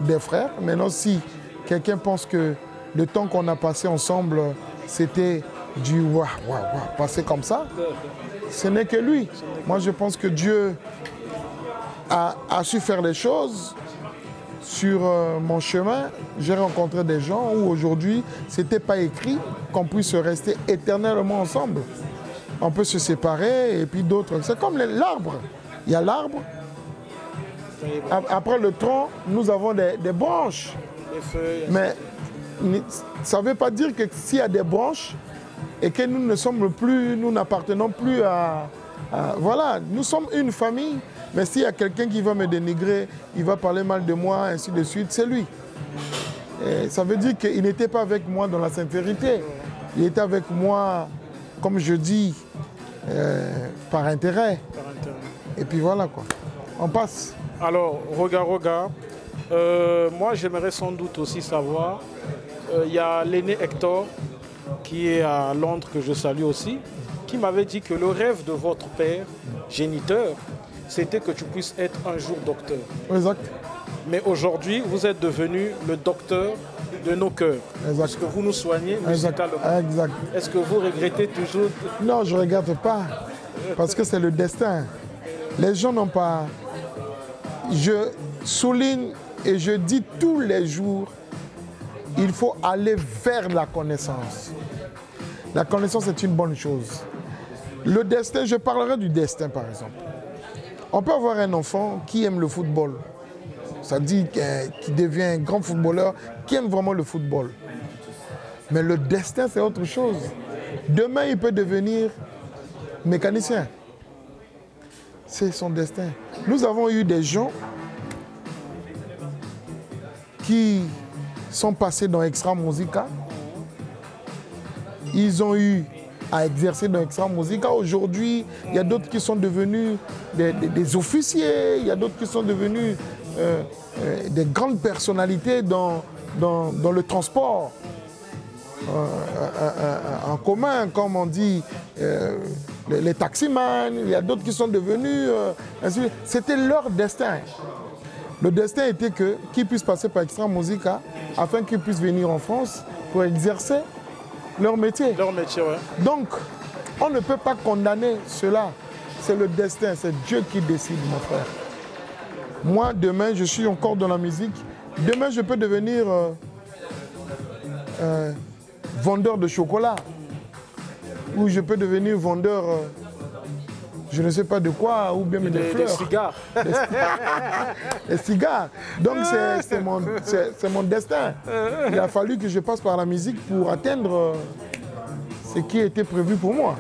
des frères. Maintenant, si quelqu'un pense que le temps qu'on a passé ensemble, c'était du passer comme ça, ce n'est que lui. Moi, je pense que Dieu a su faire les choses. Sur mon chemin, j'ai rencontré des gens où aujourd'hui, ce n'était pas écrit qu'on puisse rester éternellement ensemble. On peut se séparer et puis d'autres. C'est comme l'arbre. Il y a l'arbre. Après le tronc, nous avons des branches. Les feuilles. Mais ça ne veut pas dire que s'il y a des branches et que nous n'appartenons plus à... Voilà, nous sommes une famille. Mais s'il y a quelqu'un qui va me dénigrer, il va parler mal de moi, ainsi de suite, c'est lui. Et ça veut dire qu'il n'était pas avec moi dans la sincérité. Il était avec moi, comme je dis, par intérêt. Et puis voilà quoi. On passe. Alors, Roga, moi j'aimerais sans doute aussi savoir, il y a l'aîné Hector, qui est à Londres, que je salue aussi, qui m'avait dit que le rêve de votre père, géniteur, c'était que tu puisses être un jour docteur. Exact. Mais aujourd'hui, vous êtes devenu le docteur de nos cœurs. Exact. Parce que vous nous soignez musicalement. Exact. Est-ce que vous regrettez toujours? Non, je ne regrette pas. Parce que c'est le destin. Les gens n'ont pas... Je souligne et je dis tous les jours, il faut aller vers la connaissance. La connaissance est une bonne chose. Le destin, je parlerai du destin par exemple. On peut avoir un enfant qui aime le football. ça dit qu'il devient un grand footballeur, qui aime vraiment le football. Mais le destin, c'est autre chose. Demain, il peut devenir mécanicien. C'est son destin. Nous avons eu des gens qui sont passés dans Extra Musica. Ils ont eu à exercer dans Extra Musica. Aujourd'hui, il y a d'autres qui sont devenus des officiers, il y a d'autres qui sont devenus des grandes personnalités dans le transport en commun, comme on dit, les taximans. Il y a d'autres qui sont devenus... C'était leur destin. Le destin était qu'ils puissent passer par Extra Musica afin qu'ils puissent venir en France pour exercer leur métier. Leur métier, ouais. Donc, on ne peut pas condamner cela. C'est le destin, c'est Dieu qui décide, mon frère. Moi, demain, je suis encore dans la musique. Demain, je peux devenir vendeur de chocolat. Ou je peux devenir vendeur, je ne sais pas de quoi, ou bien des fleurs. Des cigares. Des cigares. Donc, c'est mon destin. Il a fallu que je passe par la musique pour atteindre ce qui était prévu pour moi.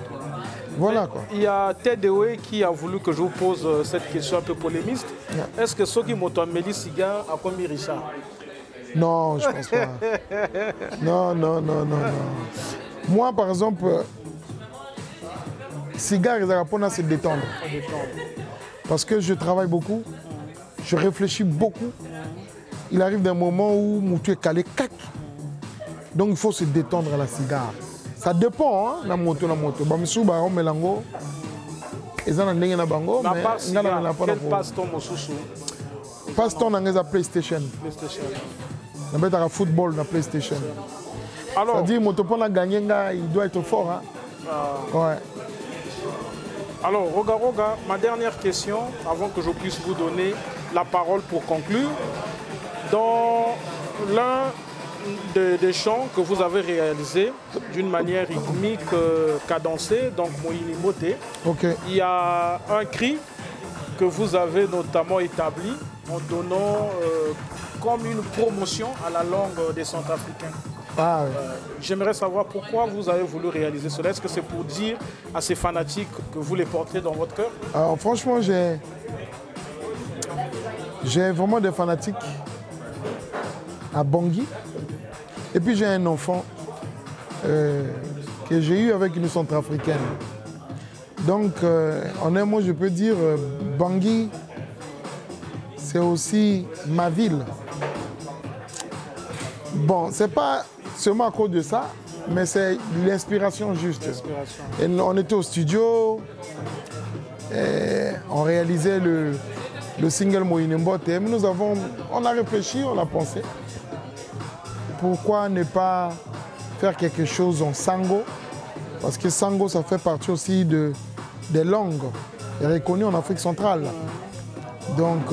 Voilà quoi. Il y a Tedewe qui a voulu que je vous pose cette question un peu polémiste. Yeah. Est-ce que ceux qui m'ont amené cigares a commis Richard? Non, je ne pense pas. Non. Moi, par exemple, cigare, c'est se détendre. Parce que je travaille beaucoup, je réfléchis beaucoup. Il arrive des moments où tu es calé, cac. Donc il faut se détendre à la cigare. Ça dépend, hein, la moto. Bamsou, baron, melango. Et ça, on a un bango. Mais quel passe-temps, Mosusu? Passe-temps, on a un PlayStation. On a un football dans PlayStation. Alors, ça dit, Motopon a gagné, il doit être fort. Hein? Ouais. Alors, Roga, ma dernière question, avant que je puisse vous donner la parole pour conclure. Dans l'un des chants que vous avez réalisés d'une manière rythmique, cadencée, donc Moïni Moté, il y a un cri que vous avez notamment établi en donnant comme une promotion à la langue des Centrafricains. Ah, oui. J'aimerais savoir pourquoi vous avez voulu réaliser cela. Est-ce que c'est pour dire à ces fanatiques que vous les portez dans votre cœur? Alors franchement, j'ai vraiment des fanatiques à Bangui. Et puis j'ai un enfant que j'ai eu avec une Centrafricaine. Donc en un mot, je peux dire Bangui, c'est aussi ma ville. Bon, c'est pas seulement à cause de ça, mais c'est l'inspiration juste. Et on était au studio, et on réalisait le single Moïni Moté. On a réfléchi, on a pensé. Pourquoi ne pas faire quelque chose en sango? Parce que sango, ça fait partie aussi des langues reconnues en Afrique centrale. Donc,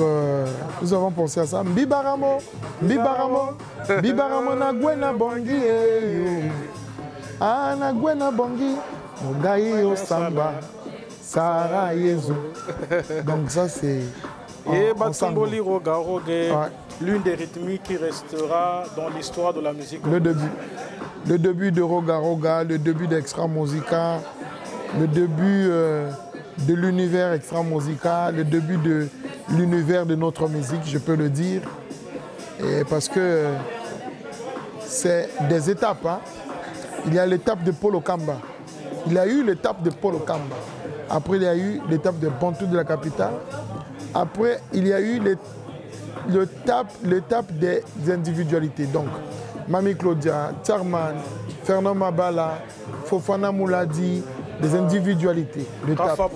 nous avons pensé à ça. Bibaramo na gwena bongi na gwena bongi mugai osamba sara yezu. Donc ça c'est et Batsamboli Roga, l'une des rythmiques qui restera dans l'histoire de la musique. Le début de Roga, le début d'Extra Musica, le début de l'univers Extra Musica, le début de l'univers de notre musique, je peux le dire. Et parce que c'est des étapes. Hein. Il y a l'étape de Polo Kamba. Il y a eu l'étape de Polo Kamba. Après, il y a eu l'étape de Bantou de la capitale. Après, il y a eu l'étape des individualités. Donc, Mami Claudia, Tharman, Fernand Mabala, Fofana Mouladi, des individualités. Rafa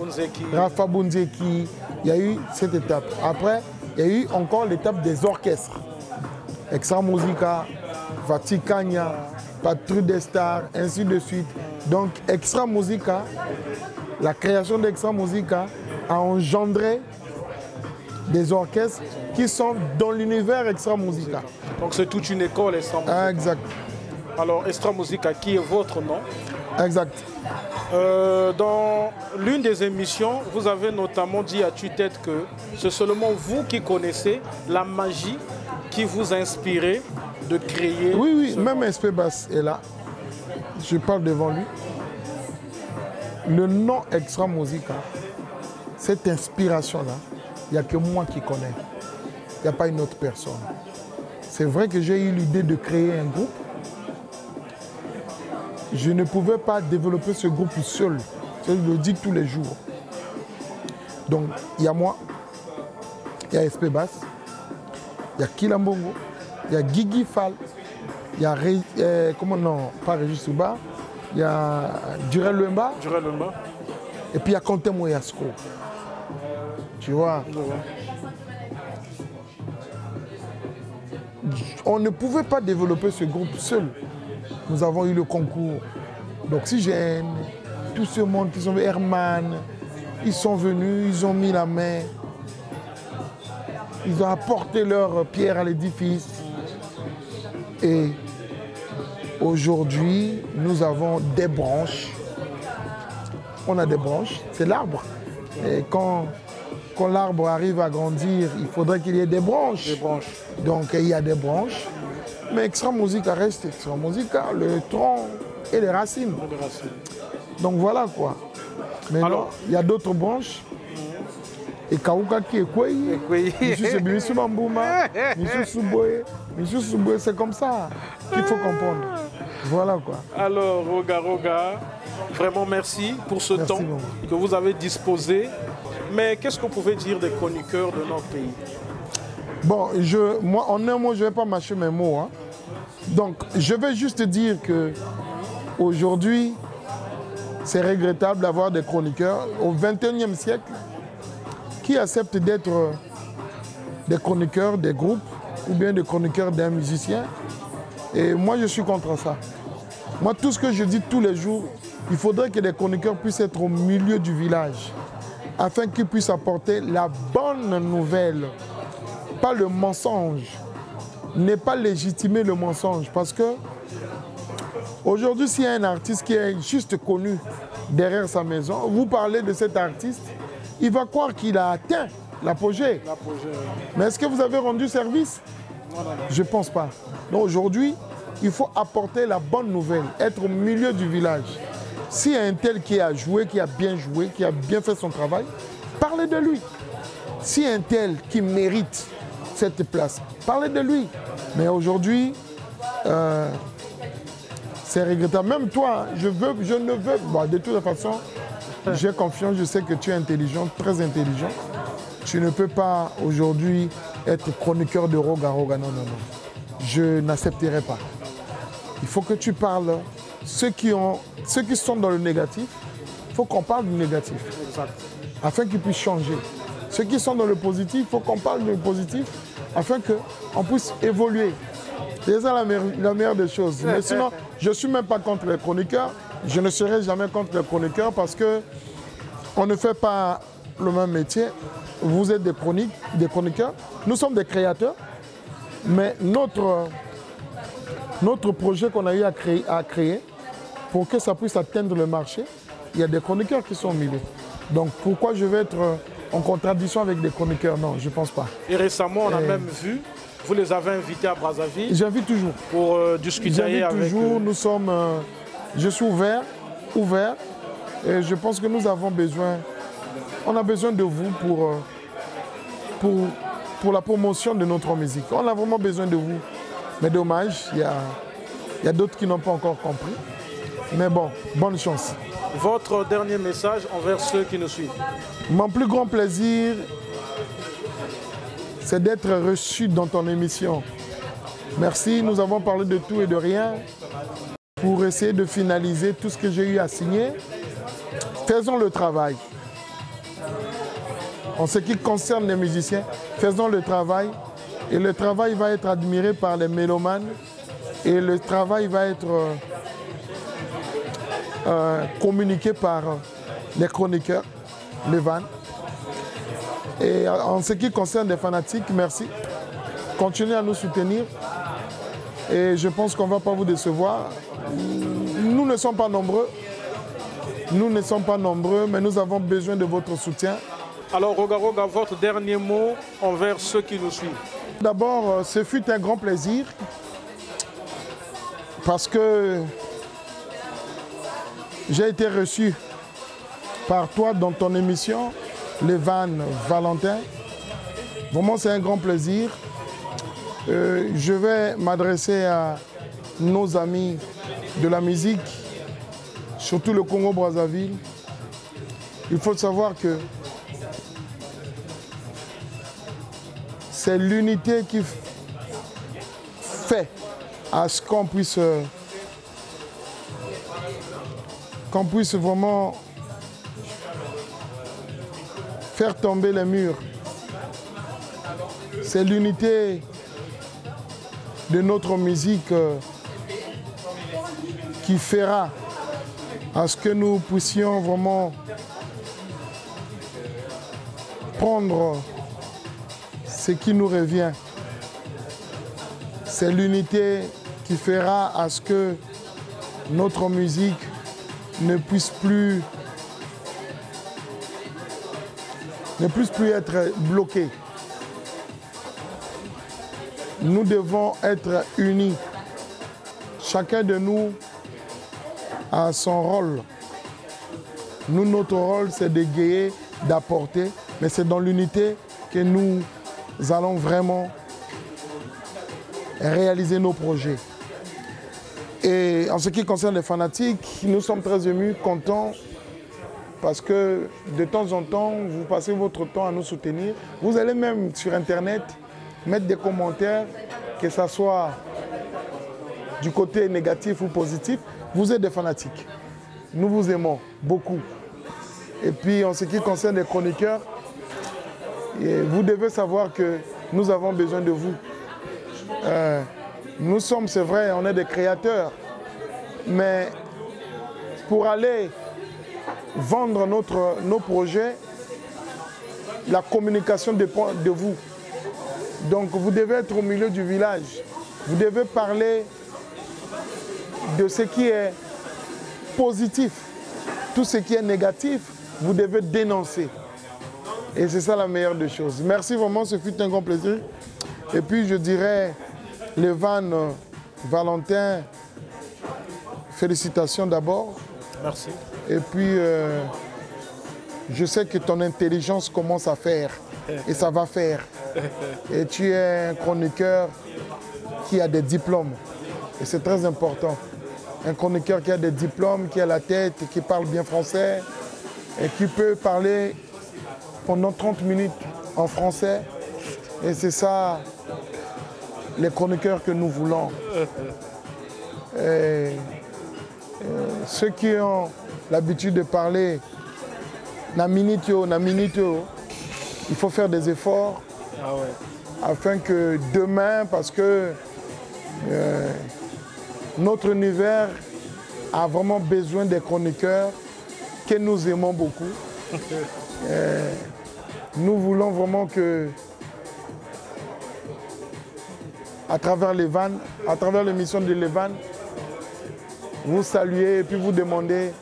Bunzeki. Il y a eu cette étape. Après, il y a eu encore l'étape des orchestres. Extra Musica, Vaticania, Patrouille des Stars, ainsi de suite. Donc, Extra Musica, la création d'Extra Musica a engendré des orchestres qui sont dans l'univers Extra Musica. Donc, c'est toute une école Extra Musica. Exact. Alors, Extra Musica, qui est votre nom? Exact. Dans l'une des émissions, vous avez notamment dit à tue-tête que c'est seulement vous qui connaissez la magie qui vous a inspiré de créer... Oui, oui, même SP Bass est là. Je parle devant lui. Le nom Extra Musica, cette inspiration-là, il n'y a que moi qui connais. Il n'y a pas une autre personne. C'est vrai que j'ai eu l'idée de créer un groupe. Je ne pouvais pas développer ce groupe seul. Je le dis tous les jours. Donc, il y a moi, il y a SP Bass, il y a Kilambongo, il y a Guigui Fall, il y a, comment non, pas Régis Souba, il y a Durel Lemba, et puis il y a Conte Moyasko. Tu vois? On ne pouvait pas développer ce groupe seul. Nous avons eu le concours d'Oxygène, tout ce monde qui sont venus, Herman, ils sont venus, ils ont mis la main, ils ont apporté leur pierre à l'édifice. Et aujourd'hui, nous avons des branches. On a des branches, c'est l'arbre. Et quand l'arbre arrive à grandir, il faudrait qu'il y ait des branches. Donc il y a des branches. Mais Extra Musica reste Extra Musica, le tronc et les racines. Donc voilà quoi. Mais alors, il y a d'autres branches. Et Kauka qui est quoi? C'est comme ça qu'il faut comprendre. Voilà quoi. Alors, Roga, vraiment merci pour ce temps que vous avez disposé. Mais qu'est-ce que vous pouvez dire des chroniqueurs de notre pays? Bon, moi, en un mot, je ne vais pas mâcher mes mots. Hein. Donc, je vais juste dire que aujourd'hui, c'est regrettable d'avoir des chroniqueurs au XXIe siècle qui acceptent d'être des chroniqueurs des groupes ou bien des chroniqueurs d'un musicien. Et moi, je suis contre ça. Moi, tout ce que je dis tous les jours, il faudrait que les chroniqueurs puissent être au milieu du village afin qu'ils puissent apporter la bonne nouvelle, pas le mensonge. Ne pas légitimer le mensonge parce que aujourd'hui, s'il y a un artiste qui est juste connu derrière sa maison, vous parlez de cet artiste, il va croire qu'il a atteint l'apogée. Mais est-ce que vous avez rendu service? Je ne pense pas. Donc aujourd'hui, il faut apporter la bonne nouvelle, être au milieu du village. S'il y a un tel qui a joué, qui a bien fait son travail, parlez de lui. S'il y a un tel qui mérite cette place, parlez de lui. Mais aujourd'hui, c'est regrettable. Même toi, je ne veux... Bon, de toute façon, j'ai confiance, je sais que tu es intelligent, très intelligent. Tu ne peux pas aujourd'hui être chroniqueur de Roga. Non, non, non. Je n'accepterai pas. Il faut que tu parles. Ceux qui sont dans le négatif, il faut qu'on parle du négatif. Exact. Afin qu'ils puissent changer. Ceux qui sont dans le positif, il faut qu'on parle du positif afin qu'on puisse évoluer. C'est ça la meilleure des choses. Mais sinon, je ne suis même pas contre les chroniqueurs. Je ne serai jamais contre les chroniqueurs parce qu'on ne fait pas le même métier. Vous êtes des chroniqueurs. Nous sommes des créateurs. Mais notre projet qu'on a eu à créer, pour que ça puisse atteindre le marché, il y a des chroniqueurs qui sont au milieu. Donc pourquoi je vais être en contradiction avec des chroniqueurs? Non, je ne pense pas. Et récemment, on a même vu, vous les avez invités à Brazzaville. J'invite toujours. Pour discuter avec eux. J'invite toujours, nous sommes... je suis ouvert. Et je pense que nous avons besoin... On a besoin de vous pour la promotion de notre musique. On a vraiment besoin de vous. Mais dommage, il y a d'autres qui n'ont pas encore compris. Mais bon, bonne chance. Votre dernier message envers ceux qui nous suivent? Mon plus grand plaisir, c'est d'être reçu dans ton émission. Merci, nous avons parlé de tout et de rien pour essayer de finaliser tout ce que j'ai eu à signer. Faisons le travail. En ce qui concerne les musiciens, faisons le travail. Et le travail va être admiré par les mélomanes. Et le travail va être communiqué par les chroniqueurs, les vannes. Et en ce qui concerne les fanatiques, merci. Continuez à nous soutenir. Et je pense qu'on ne va pas vous décevoir. Nous ne sommes pas nombreux, Nous ne sommes pas nombreux, mais nous avons besoin de votre soutien. Alors, Roga, votre dernier mot envers ceux qui nous suivent. D'abord, ce fut un grand plaisir parce que j'ai été reçu par toi dans ton émission, Les Vannes Valentin. Vraiment, c'est un grand plaisir. Je vais m'adresser à nos amis de la musique, surtout le Congo-Brazzaville. Il faut savoir que c'est l'unité qui fait à ce qu'on puisse vraiment faire tomber les murs. C'est l'unité de notre musique qui fera à ce que nous puissions vraiment prendre ce qui nous revient. C'est l'unité qui fera à ce que notre musique ne puisse plus être bloquée. Nous devons être unis. Chacun de nous a son rôle. Nous, notre rôle, c'est d'égayer, d'apporter, mais c'est dans l'unité que nous allons vraiment réaliser nos projets. Et en ce qui concerne les fanatiques, nous sommes très émus, contents, parce que de temps en temps, vous passez votre temps à nous soutenir. Vous allez même sur Internet mettre des commentaires, que ce soit du côté négatif ou positif. Vous êtes des fanatiques. Nous vous aimons beaucoup. Et puis en ce qui concerne les chroniqueurs, vous devez savoir que nous avons besoin de vous. Nous sommes, c'est vrai, on est des créateurs, mais pour aller vendre nos projets, la communication dépend de vous. Donc vous devez être au milieu du village. Vous devez parler de ce qui est positif. Tout ce qui est négatif, vous devez dénoncer. Et c'est ça la meilleure des choses. Merci vraiment, ce fut un grand plaisir. Et puis je dirais, les Vannes Valentin, félicitations d'abord. Merci. Et puis, je sais que ton intelligence commence à faire. Et ça va faire. Et tu es un chroniqueur qui a des diplômes. Et c'est très important. Un chroniqueur qui a des diplômes, qui a la tête, qui parle bien français et qui peut parler pendant 30 minutes en français. Et c'est ça, les chroniqueurs que nous voulons. Ceux qui ont l'habitude de parler na minute, il faut faire des efforts afin que demain, parce que notre univers a vraiment besoin des chroniqueurs que nous aimons beaucoup. Nous voulons vraiment que, à travers les Vannes, à travers l'émission de Les Vannes, vous saluez et puis vous demandez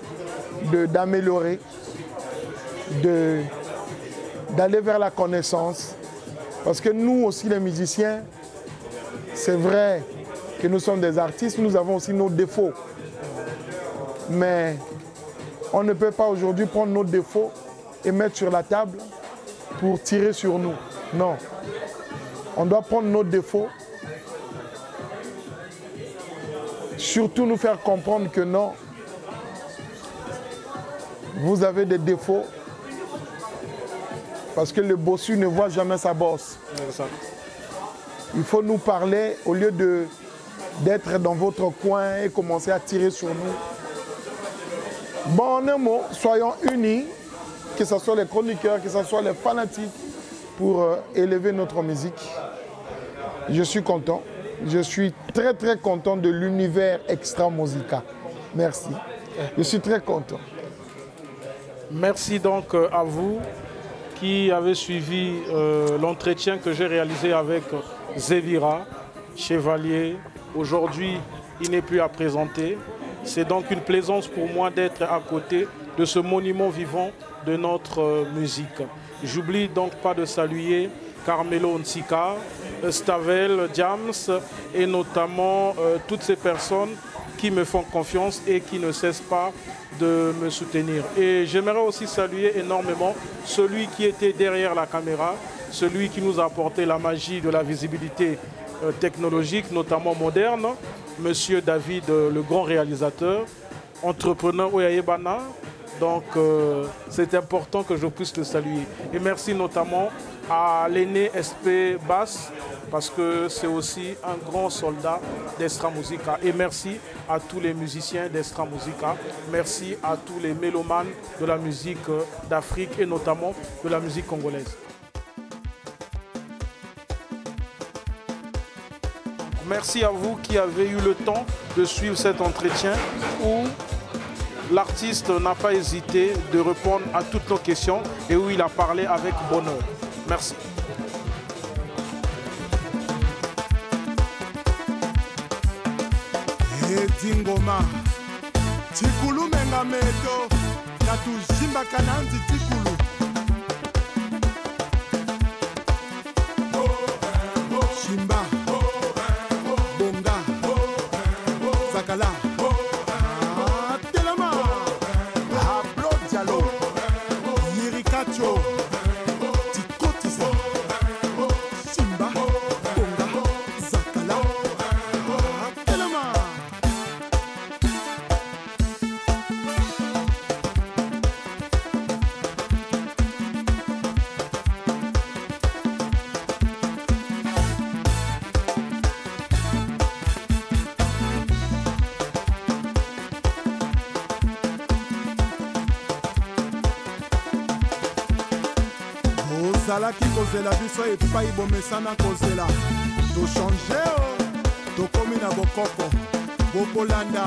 d'améliorer, d'aller vers la connaissance. Parce que nous aussi, les musiciens, c'est vrai que nous sommes des artistes, nous avons aussi nos défauts. Mais on ne peut pas aujourd'hui prendre nos défauts et mettre sur la table pour tirer sur nous. Non. On doit prendre nos défauts, surtout nous faire comprendre que non, vous avez des défauts, parce que le bossu ne voit jamais sa bosse. Exact. Il faut nous parler au lieu d'être dans votre coin et commencer à tirer sur nous. Bon, en un mot, soyons unis, que ce soit les chroniqueurs, que ce soit les fanatiques, pour élever notre musique. Je suis content. Je suis très très content de l'univers Extra Musica. Merci. Je suis très content. Merci donc à vous qui avez suivi l'entretien que j'ai réalisé avec Zévira, Chevalier. Aujourd'hui, il n'est plus à présenter. C'est donc une plaisance pour moi d'être à côté de ce monument vivant de notre musique. J'oublie donc pas de saluer Carmelo Nsika, Stavel, Jams et notamment toutes ces personnes qui me font confiance et qui ne cessent pas de me soutenir. Et j'aimerais aussi saluer énormément celui qui était derrière la caméra, celui qui nous a apporté la magie de la visibilité technologique, notamment moderne, Monsieur David, le grand réalisateur, entrepreneur Oyayebana. Donc c'est important que je puisse le saluer. Et merci notamment à l'aîné SP Bass, parce que c'est aussi un grand soldat d'Extra Musica. Et merci à tous les musiciens d'Extra Musica. Merci à tous les mélomanes de la musique d'Afrique et notamment de la musique congolaise. Merci à vous qui avez eu le temps de suivre cet entretien où l'artiste n'a pas hésité de répondre à toutes nos questions et où il a parlé avec bonheur. Merci. Dingoma Tikulu menga meto Tatu jimba kananzi tikulu Shimba Bonga Zakala Telema Ablo Diallo Yirikacho Tikotisa Shimba Bonga Zakala Telema. Ozalaki kozela biso epai bomesana kozela to changer to komi na bokoko bokolanda